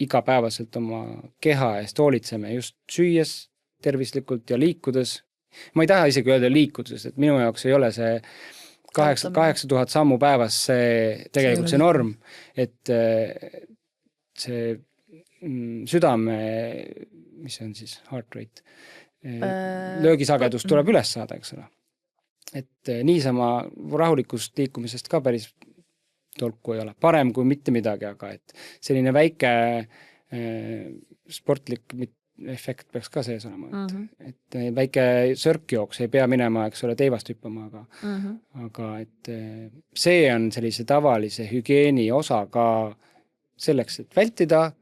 igapäevaselt oma keha eest hoolitseme just süües tervislikult ja liikudes. Ma ei taha isegi öelda liikudes, et minu jaoks ei ole see 8000 sammu päevas tegelikult see norm, et see südame, mis on siis heart rate, löögisagedus tuleb üles saada, eks ole. Et niisama rahulikust liikumisest ka päris tolku ei ole. Parem kui mitte midagi, aga et selline väike sportlik efekt peaks ka sees olema. Et väike sörkjooks ei pea minema, eks ole, teivast hüppama, aga et see on sellise tavalise hügieeni osa ka selleks, et vältida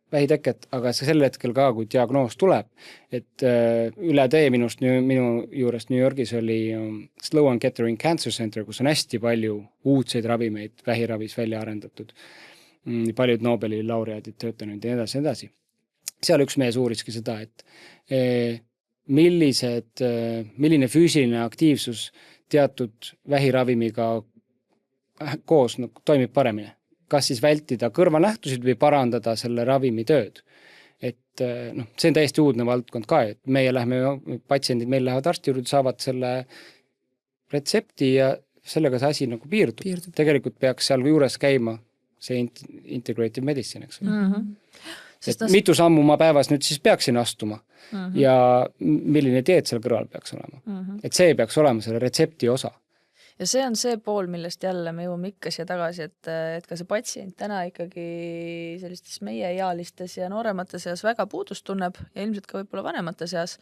vähiteket, aga sel hetkel ka, kui diagnoos tuleb, et üle tee minu juurest New Yorgis oli Sloan Kettering Cancer Center, kus on hästi palju uudseid ravimeid vähiravis välja arendatud. Paljud Nobeli laureaadid töötanud ja edasi. Seal üks mees uuriski seda, et milline füüsiline aktiivsus teatud vähiravimiga koos toimib paremini. Kas siis vältida kõrvanähtusid või parandada selle ravimi tööd. Et see on täiesti uudne valdkond ka, et meil lähevad arsti juurde, saavad selle retsepti ja sellega see asi nagu piirdub. Tegelikult peaks seal juures käima see integrative medicine, eks. Mitu sammu ma päevas nüüd siis peaksin astuma ja milline dieet seal kõrval peaks olema. Et see peaks olema selle retsepti osa. Ja see on see pool, millest jälle me jõuame ikka siia tagasi, et ka see patsient täna ikkagi sellistes meie ealistes ja nooremate seas väga puudust tunneb ja ilmselt ka võib-olla vanemate seas.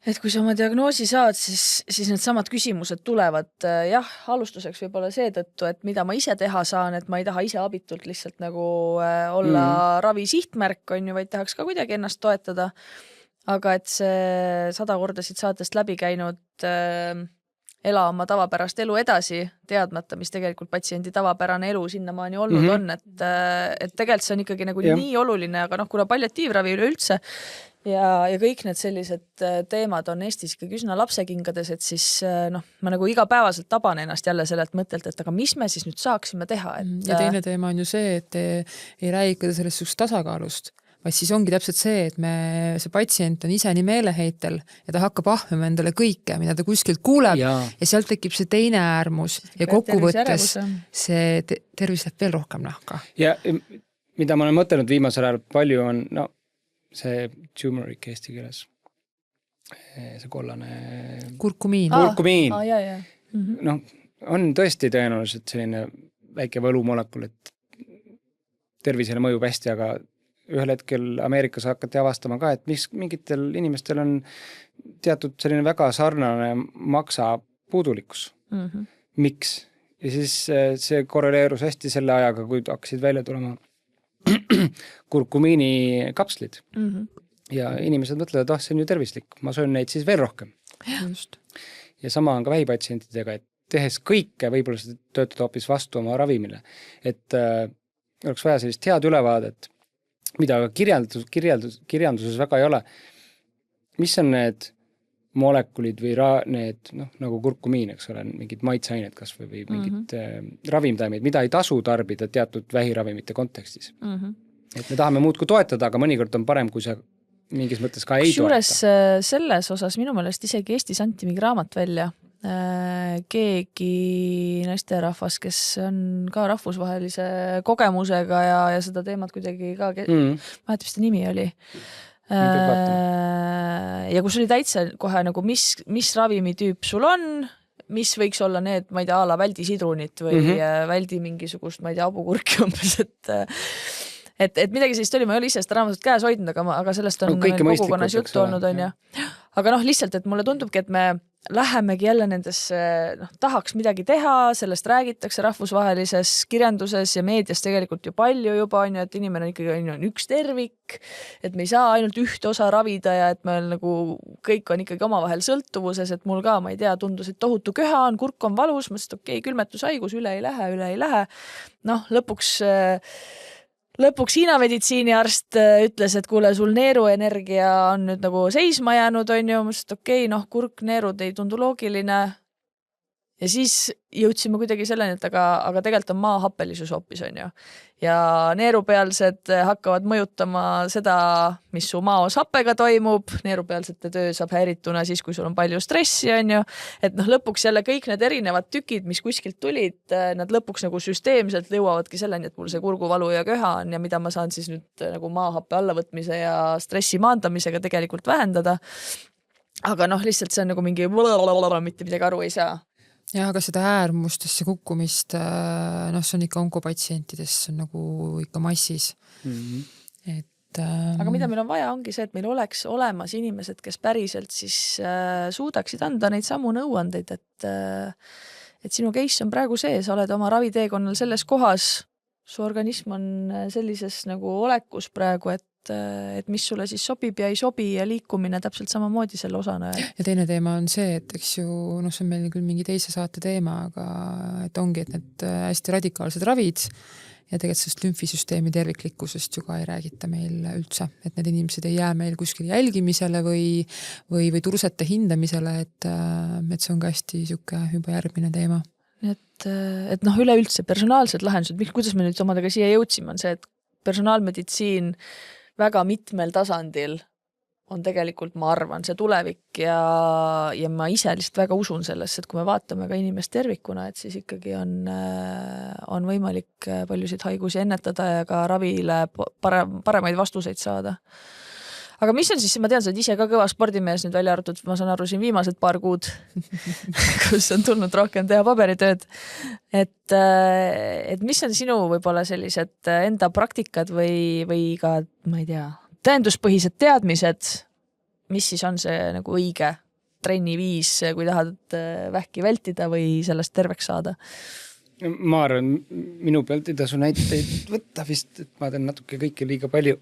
Et kui sa oma diagnoosi saad, siis need samad küsimused tulevad. Jah, alustuseks võib-olla seetõttu, et mida ma ise teha saan, et ma ei taha ise abitult lihtsalt nagu olla ravi sihtmärk, on ju, vaid tahaks ka kuidagi ennast toetada. Aga et see 100 korda siit saatest läbi käinud ela oma tavapärast elu edasi, teadmata, mis tegelikult patsiendi tavapärane elu sinnamaani olnud on, et tegelikult see on ikkagi nagu nii oluline, aga kuna palliatiivravi üleüldse ja kõik need sellised teemad on Eestis ikkagi üsna lapsekingades, et siis ma nagu igapäevaselt taban ennast jälle sellelt mõttelt, et aga mis me siis nüüd saaksime teha. Ja teine teema on ju see, et ei räägida sellest tasakaalust, vaid siis ongi täpselt see, et see patsient on ise nii meeleheitel ja ta hakkab ahmima endale kõike, mida ta kuskilt kuuleb ja sealt tekib see teine äärmus ja kokkuvõttes see tervis läheb veel rohkem nahka. Ja mida ma olen mõtelnud viimasel ajal palju on see turmeric eesti keeles, see kollane kurkumiin. On tõesti tõenäoliselt selline väike võlumolekul, et tervisele mõjub hästi, aga ühel hetkel Ameerikas hakati avastama ka, et mingitel inimestel on teatud selline väga sarnane maksa puudulikkus. Miks? ja siis see korreleerus hästi selle ajaga, kui hakkasid välja tulema kurkumiini kapslid. Ja inimesed mõtlevad, et see on ju tervislik, ma söön neid siis veel rohkem. Just. Ja sama on ka vähipatsientidega, et tehes kõike, võib-olla seda töötada hoopis vastu oma ravimile. Et oleks vaja sellist head ülevaadet, mida kirjanduses väga ei ole. Mis on need molekulid või need, nagu kurkumiin, eks ole, mingid maitseained kas või mingid ravimtaimeid, mida ei tasu tarbida teatud vähiravimite kontekstis. Et me tahame muudku toetada, aga mõnikord on parem, kui see mingis mõttes ka ei toeta. Selles osas minu meelest isegi Eestis anti mingi raamat välja. Keegi naisterahvas, kes on ka rahvusvahelise kogemusega ja seda teemat kuidagi ka, ma mis ta nimi oli. Ja kus oli täitsa kohe nagu, mis ravimitüüp sul on, mis võiks olla need, ma ei tea, ala väldi sidrunit või väldi mingisugust, ma ei tea, abukurki umbes, et midagi sellist oli, ma ei ole ise seda raamatut käes hoidnud, aga sellest on kogukonnas juttu olnud, on ja. Aga lihtsalt, et mulle tundubki, et me lähemegi jälle nendesse, tahaks midagi teha, sellest räägitakse rahvusvahelises kirjanduses ja meedias tegelikult ju palju juba on ju, et inimene ikkagi on üks tervik, et me ei saa ainult ühte osa ravida ja et meil nagu kõik on ikkagi omavahel sõltuvuses, et mul ka, ma ei tea, tundus, et tohutu köha on, kurk on valus, mõtlesin, et okei, külmetushaigus, üle ei lähe. Lõpuks Hiina meditsiiniarst ütles, et kuule, sul neeruenergia on nüüd nagu seisma jäänud, on ju, mõtlesin, et okei, kurk, neerud ei tundu loogiline. Ja siis jõudsime kuidagi selleni, et aga tegelikult on maa happelisus hoopis, on ju. Ja neerupealsed hakkavad mõjutama seda, mis su maos happega toimub. Neerupealsete töö saab häirituna siis, kui sul on palju stressi, on ju. Et lõpuks jälle kõik need erinevad tükid, mis kuskilt tulid, nad lõpuks nagu süsteemselt jõuavadki selleni, et mul see kurguvalu ja köha on ja mida ma saan siis nüüd nagu maahappe allavõtmise ja stressi maandamisega tegelikult vähendada. Aga lihtsalt see on nagu mingi mitte midagi aru ei saa. Ja, aga seda äärmustesse kukkumist, see on ikka onkopatsientides on nagu ikka massis. Aga mida meil on vaja, ongi see, et meil oleks olemas inimesed, kes päriselt siis suudaksid anda neid samu nõuandeid, et sinu case on praegu see, sa oled oma raviteekonnal selles kohas, su organism on sellises nagu olekus praegu, et mis sulle siis sobib ja ei sobi ja liikumine täpselt samamoodi selle osana. Ja teine teema on see, et eks ju, see on meil küll mingi teise saate teema, aga et ongi, et need hästi radikaalsed ravid ja tegelikult sellest lümfisüsteemi terviklikkusest ju ka ei räägita meil üldse, et need inimesed ei jää meil kuskil jälgimisele või tursete hindamisele, et see on ka hästi siuke juba järgmine teema. Et üleüldse personaalsed lahendused, kuidas me nüüd omadega siia jõudsime, on see, et personaalmeditsiin väga mitmel tasandil on tegelikult, ma arvan, see tulevik ja ma ise lihtsalt väga usun sellesse, et kui me vaatame ka inimest tervikuna, et siis ikkagi on võimalik paljusid haigusi ennetada ja ka ravile paremaid vastuseid saada. Aga mis on siis, ma tean, sa oled ise ka kõva spordimees nüüd välja arvatud, ma saan aru siin viimased paar kuud, kus on tulnud rohkem teha paberitööd. Et mis on sinu võib-olla sellised enda praktikad või ka, ma ei tea, tõenduspõhised teadmised, mis siis on see nagu õige trenni viis, kui tahad vähki vältida või sellest terveks saada? Ma arvan, minu pealt ei tasu näiteid võtta vist, et ma teen natuke kõike liiga palju.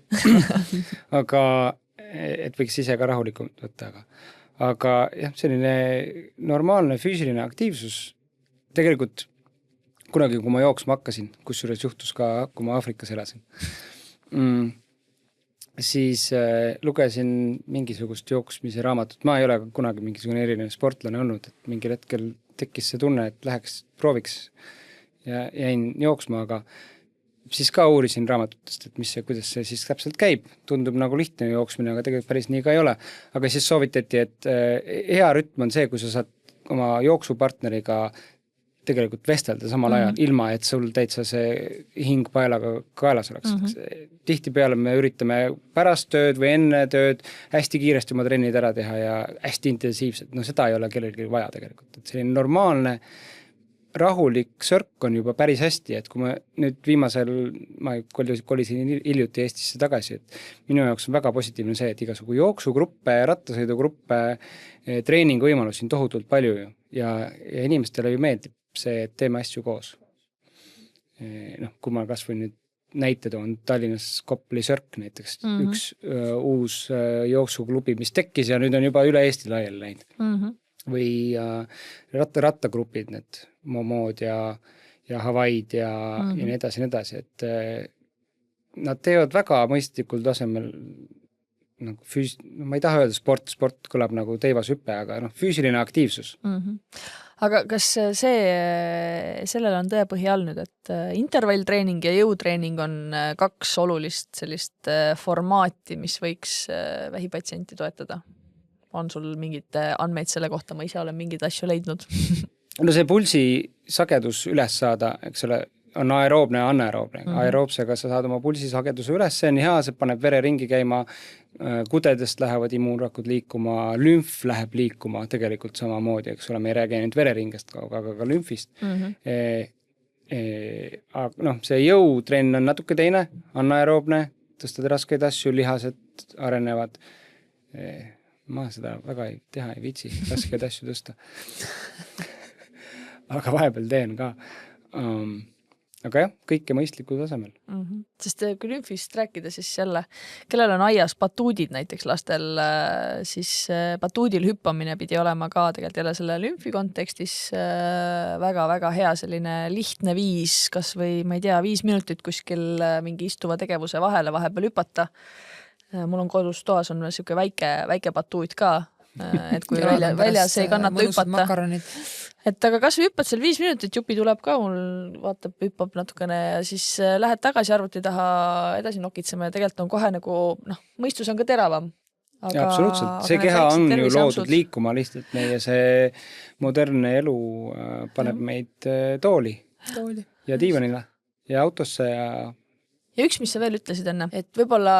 Aga et võiks ise ka rahulikult võtta. Aga jah, selline normaalne füüsiline aktiivsus. Tegelikult kunagi, kui ma jooksma hakkasin, kusjuures juhtus ka, kui ma Aafrikas elasin, siis lugesin mingisugust jooksmise raamatut. Ma ei ole kunagi mingisugune eriline sportlane olnud, et mingil hetkel tekkis see tunne, et läheks prooviks ja jäin jooksma, aga siis ka uurisin raamatutest, et kuidas see siis täpselt käib. Tundub nagu lihtne jooksmine, aga tegelikult päris nii ka ei ole. Aga siis soovitati, et hea rütm on see, kui sa saad oma jooksupartneriga tegelikult vestelda samal ajal, ilma et sul täitsa see hing paelaga kaelas oleks. Tihtipeale me üritame pärast tööd või enne tööd hästi kiiresti oma trennid ära teha ja hästi intensiivselt. Seda ei ole kellelgi vaja tegelikult. Et selline normaalne rahulik sörk on juba päris hästi, et kui ma nüüd ma kolisin hiljuti Eestisse tagasi, et minu jaoks on väga positiivne see, et igasugu jooksugruppe, rattasõidugruppe, treeninguvõimalusi on tohutult palju ju. Ja inimestele ju meeldib see, et teeme asju koos. Noh, kui ma kas või nüüd näite toon, Tallinnas Kopli Sörk näiteks, üks uus jooksuklubi, mis tekkis ja nüüd on juba üle Eesti laiali läinud. Või rattagrupid, need Momod ja Havaid ja nii edasi, et nad teevad väga mõistlikul tasemel nagu ma ei taha öelda sport kõlab nagu teivashüpe, aga füüsiline aktiivsus. Aga kas sellel on tõepõhi all nüüd, et intervalltreening ja jõutreening on kaks olulist sellist formaati, mis võiks vähipatsienti toetada? On sul mingid andmeid selle kohta? Ma ise olen mingeid asju leidnud. No see pulsi sagedus üles saada, eks ole, on aeroobne ja anaeroobne. Aeroobsega sa saad oma pulsisageduse üles, see on hea, see paneb vere ringi käima, kudedest lähevad immuunrakud liikuma, lümf läheb liikuma tegelikult samamoodi, eks ole, me ei räägi ainult vereringest, aga ka lümfist. See jõutrenn on natuke teine, anaeroobne, tõstad raskeid asju, lihased arenevad. Ma seda väga teha ei viitsi, raskeid asju tõsta. Aga vahepeal teen ka. Aga jah, kõike mõistlikul tasemel. Sest kui lümfist rääkida, siis jälle, kellel on aias batuudid näiteks lastel, siis batuudil hüppamine pidi olema ka tegelikult jälle selle lümfi kontekstis väga-väga hea selline lihtne viis, kas või, ma ei tea, 5 minutit kuskil mingi istuva tegevuse vahele vahepeal hüpata. Mul on kodus toas on siuke väike batuud ka, et kui väljas ei kannata hüpata. Et aga kas või hüppad seal 5 minutit, jupi tuleb ka, mul vaatab, hüppab natukene ja siis lähed tagasi arvuti taha edasi nokitsema ja tegelikult on kohe nagu, mõistus on ka teravam. Ja absoluutselt, see keha on ju loodud liikuma lihtsalt meie see modernne elu paneb meid tooli ja diivanile ja autosse ja üks, mis sa veel ütlesid enne, et võib-olla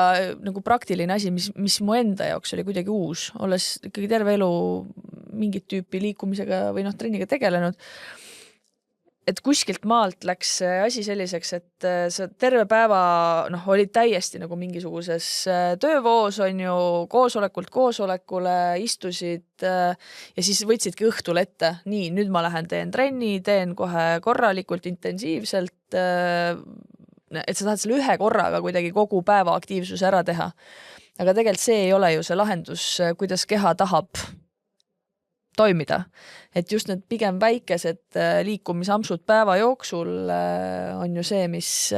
nagu praktiline asi, mis mu enda jaoks oli kuidagi uus, olles ikkagi terve elu mingit tüüpi liikumisega või trenniga tegelenud, et kuskilt maalt läks asi selliseks, et sa terve päeva olid täiesti nagu mingisuguses töövoos, on ju, koosolekult koosolekule istusid ja siis võtsidki õhtul ette, nii, nüüd ma lähen teen trenni, teen kohe korralikult, intensiivselt, et sa tahad selle ühe korraga kuidagi kogu päeva aktiivsuse ära teha. Aga tegelikult see ei ole ju see lahendus, kuidas keha tahab toimida. Et just need pigem väikesed liikumisamsud päeva jooksul on ju see, mis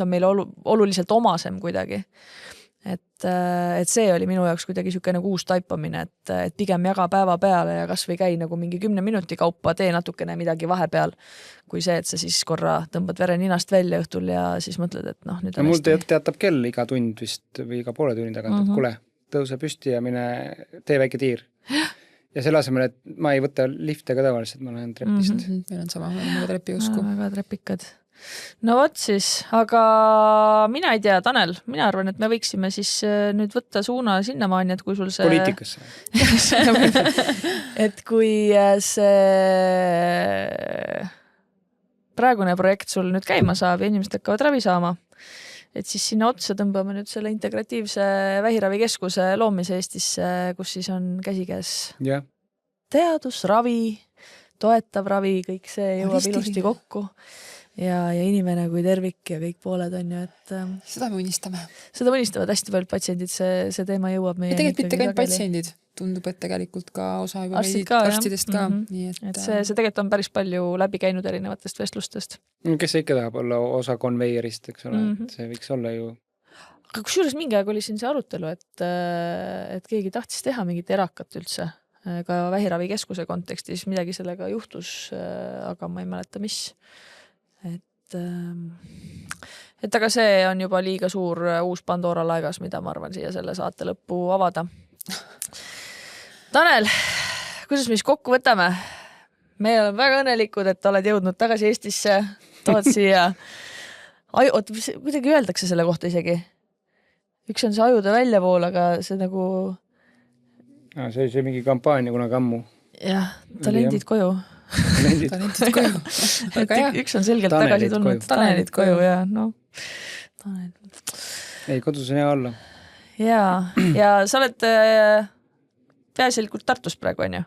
on meil oluliselt omasem kuidagi. Et see oli minu jaoks kuidagi siuke nagu uus taipamine, et pigem jaga päeva peale ja kas või käi nagu mingi 10 minuti kaupa, tee natukene midagi vahepeal, kui see, et sa siis korra tõmbad vere ninast välja õhtul ja siis mõtled, et nüüd on mul teatab kell iga tund vist või iga poole tunni tagant, et kuule, tõuse püsti ja mine tee väike tiir. Ja selle asemel, et ma ei võta lifte ka tavaliselt, ma lähen trepist. Meil on sama, ma väga trepiusku. Väga trepikad. No vot siis, aga mina ei tea, Tanel, mina arvan, et me võiksime siis nüüd võtta suuna sinnamaani, et kui sul see... Poliitikasse. et kui see praegune projekt sul nüüd käima saab ja inimesed hakkavad ravi saama, et siis sinna otsa tõmbame nüüd selle integratiivse vähiravikeskuse loomise Eestisse, kus siis on käsikäes teadus, ravi, toetav ravi, kõik see jõuab ilusti kokku. Ja inimene kui tervik ja kõik pooled on ju, et... Seda me unistame. Seda unistavad hästi paljud patsiendid, see teema jõuab meie... Ja tegelikult mitte kõik patsiendid, tundub, et tegelikult ka osa juba arstidest ka. Nii, et see tegelikult on päris palju läbi käinud erinevatest vestlustest. Kes ikka tahab olla osa konveierist, eks ole, et see võiks olla ju... Aga kusjuures mingi aeg oli siin see arutelu, et keegi tahtis teha mingit erakat üldse, ka vähiravikeskuse kontekstis midagi sellega juhtus, aga ma ei mäleta, mis... Et aga see on juba liiga suur uus Pandora laegas, mida ma arvan siia selle saate lõppu avada. Tanel, kuidas me siis kokku võtame? Me oleme väga õnnelikud, et oled jõudnud tagasi Eestisse, tood siia. Kuidagi öeldakse selle kohta isegi. Üks on see ajude väljavool, aga see nagu... See oli mingi kampaania kunagi ammu. Jah, talendid koju. Talendid koju. Üks on selgelt tagasi tulnud. Tanelid koju, jah. Ei, kodus on hea olla. Ja sa oled peaasjalikult Tartus praegu, on ju?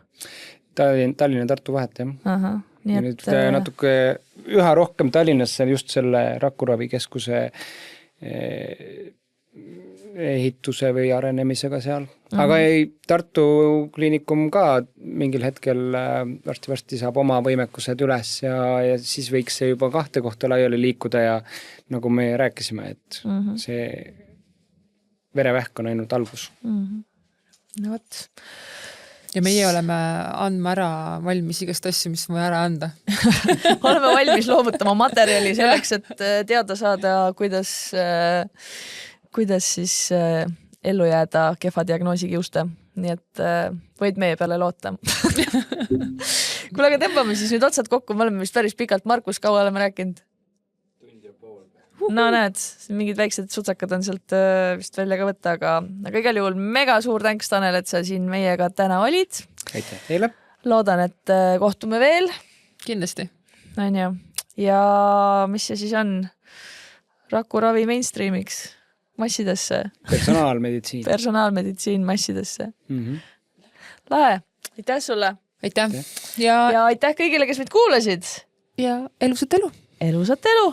Tallinna Tartu vahet, jah. Nii nüüd natuke üha rohkem Tallinnasse just selle rakuravikeskuse ehituse või arenemisega seal. Aga Tartu kliinikum ka mingil hetkel varsti saab oma võimekused üles ja siis võiks see juba 2 kohta laiali liikuda ja nagu me rääkisime, et see verevähk on ainult algus. No võt. Ja meie oleme andma ära valmis igast asju, mis on vaja ära anda. Oleme valmis loovutama materjali selleks, et teada saada, kuidas siis ellu jääda kehva diagnoosiga juuste. Nii et võid meie peale loota. Kuule, aga tõmbame siis nüüd otsad kokku. Me oleme vist päris pikalt. Markus, kaua oleme rääkinud? No näed, mingid väiksed sutsakad on sealt vist välja ka võtta, aga igal juhul mega suur tänks, Tanel, et sa siin meiega täna olid. Aitäh teile. Loodan, et kohtume veel. Kindlasti. On ju. Ja mis see siis on? Rakuravi mainstreamiks massidesse. Personaalmeditsiin massidesse. Lahe. Aitäh sulle. Aitäh. Ja aitäh kõigile, kes meid kuulasid. Ja elusat elu. Elusat elu.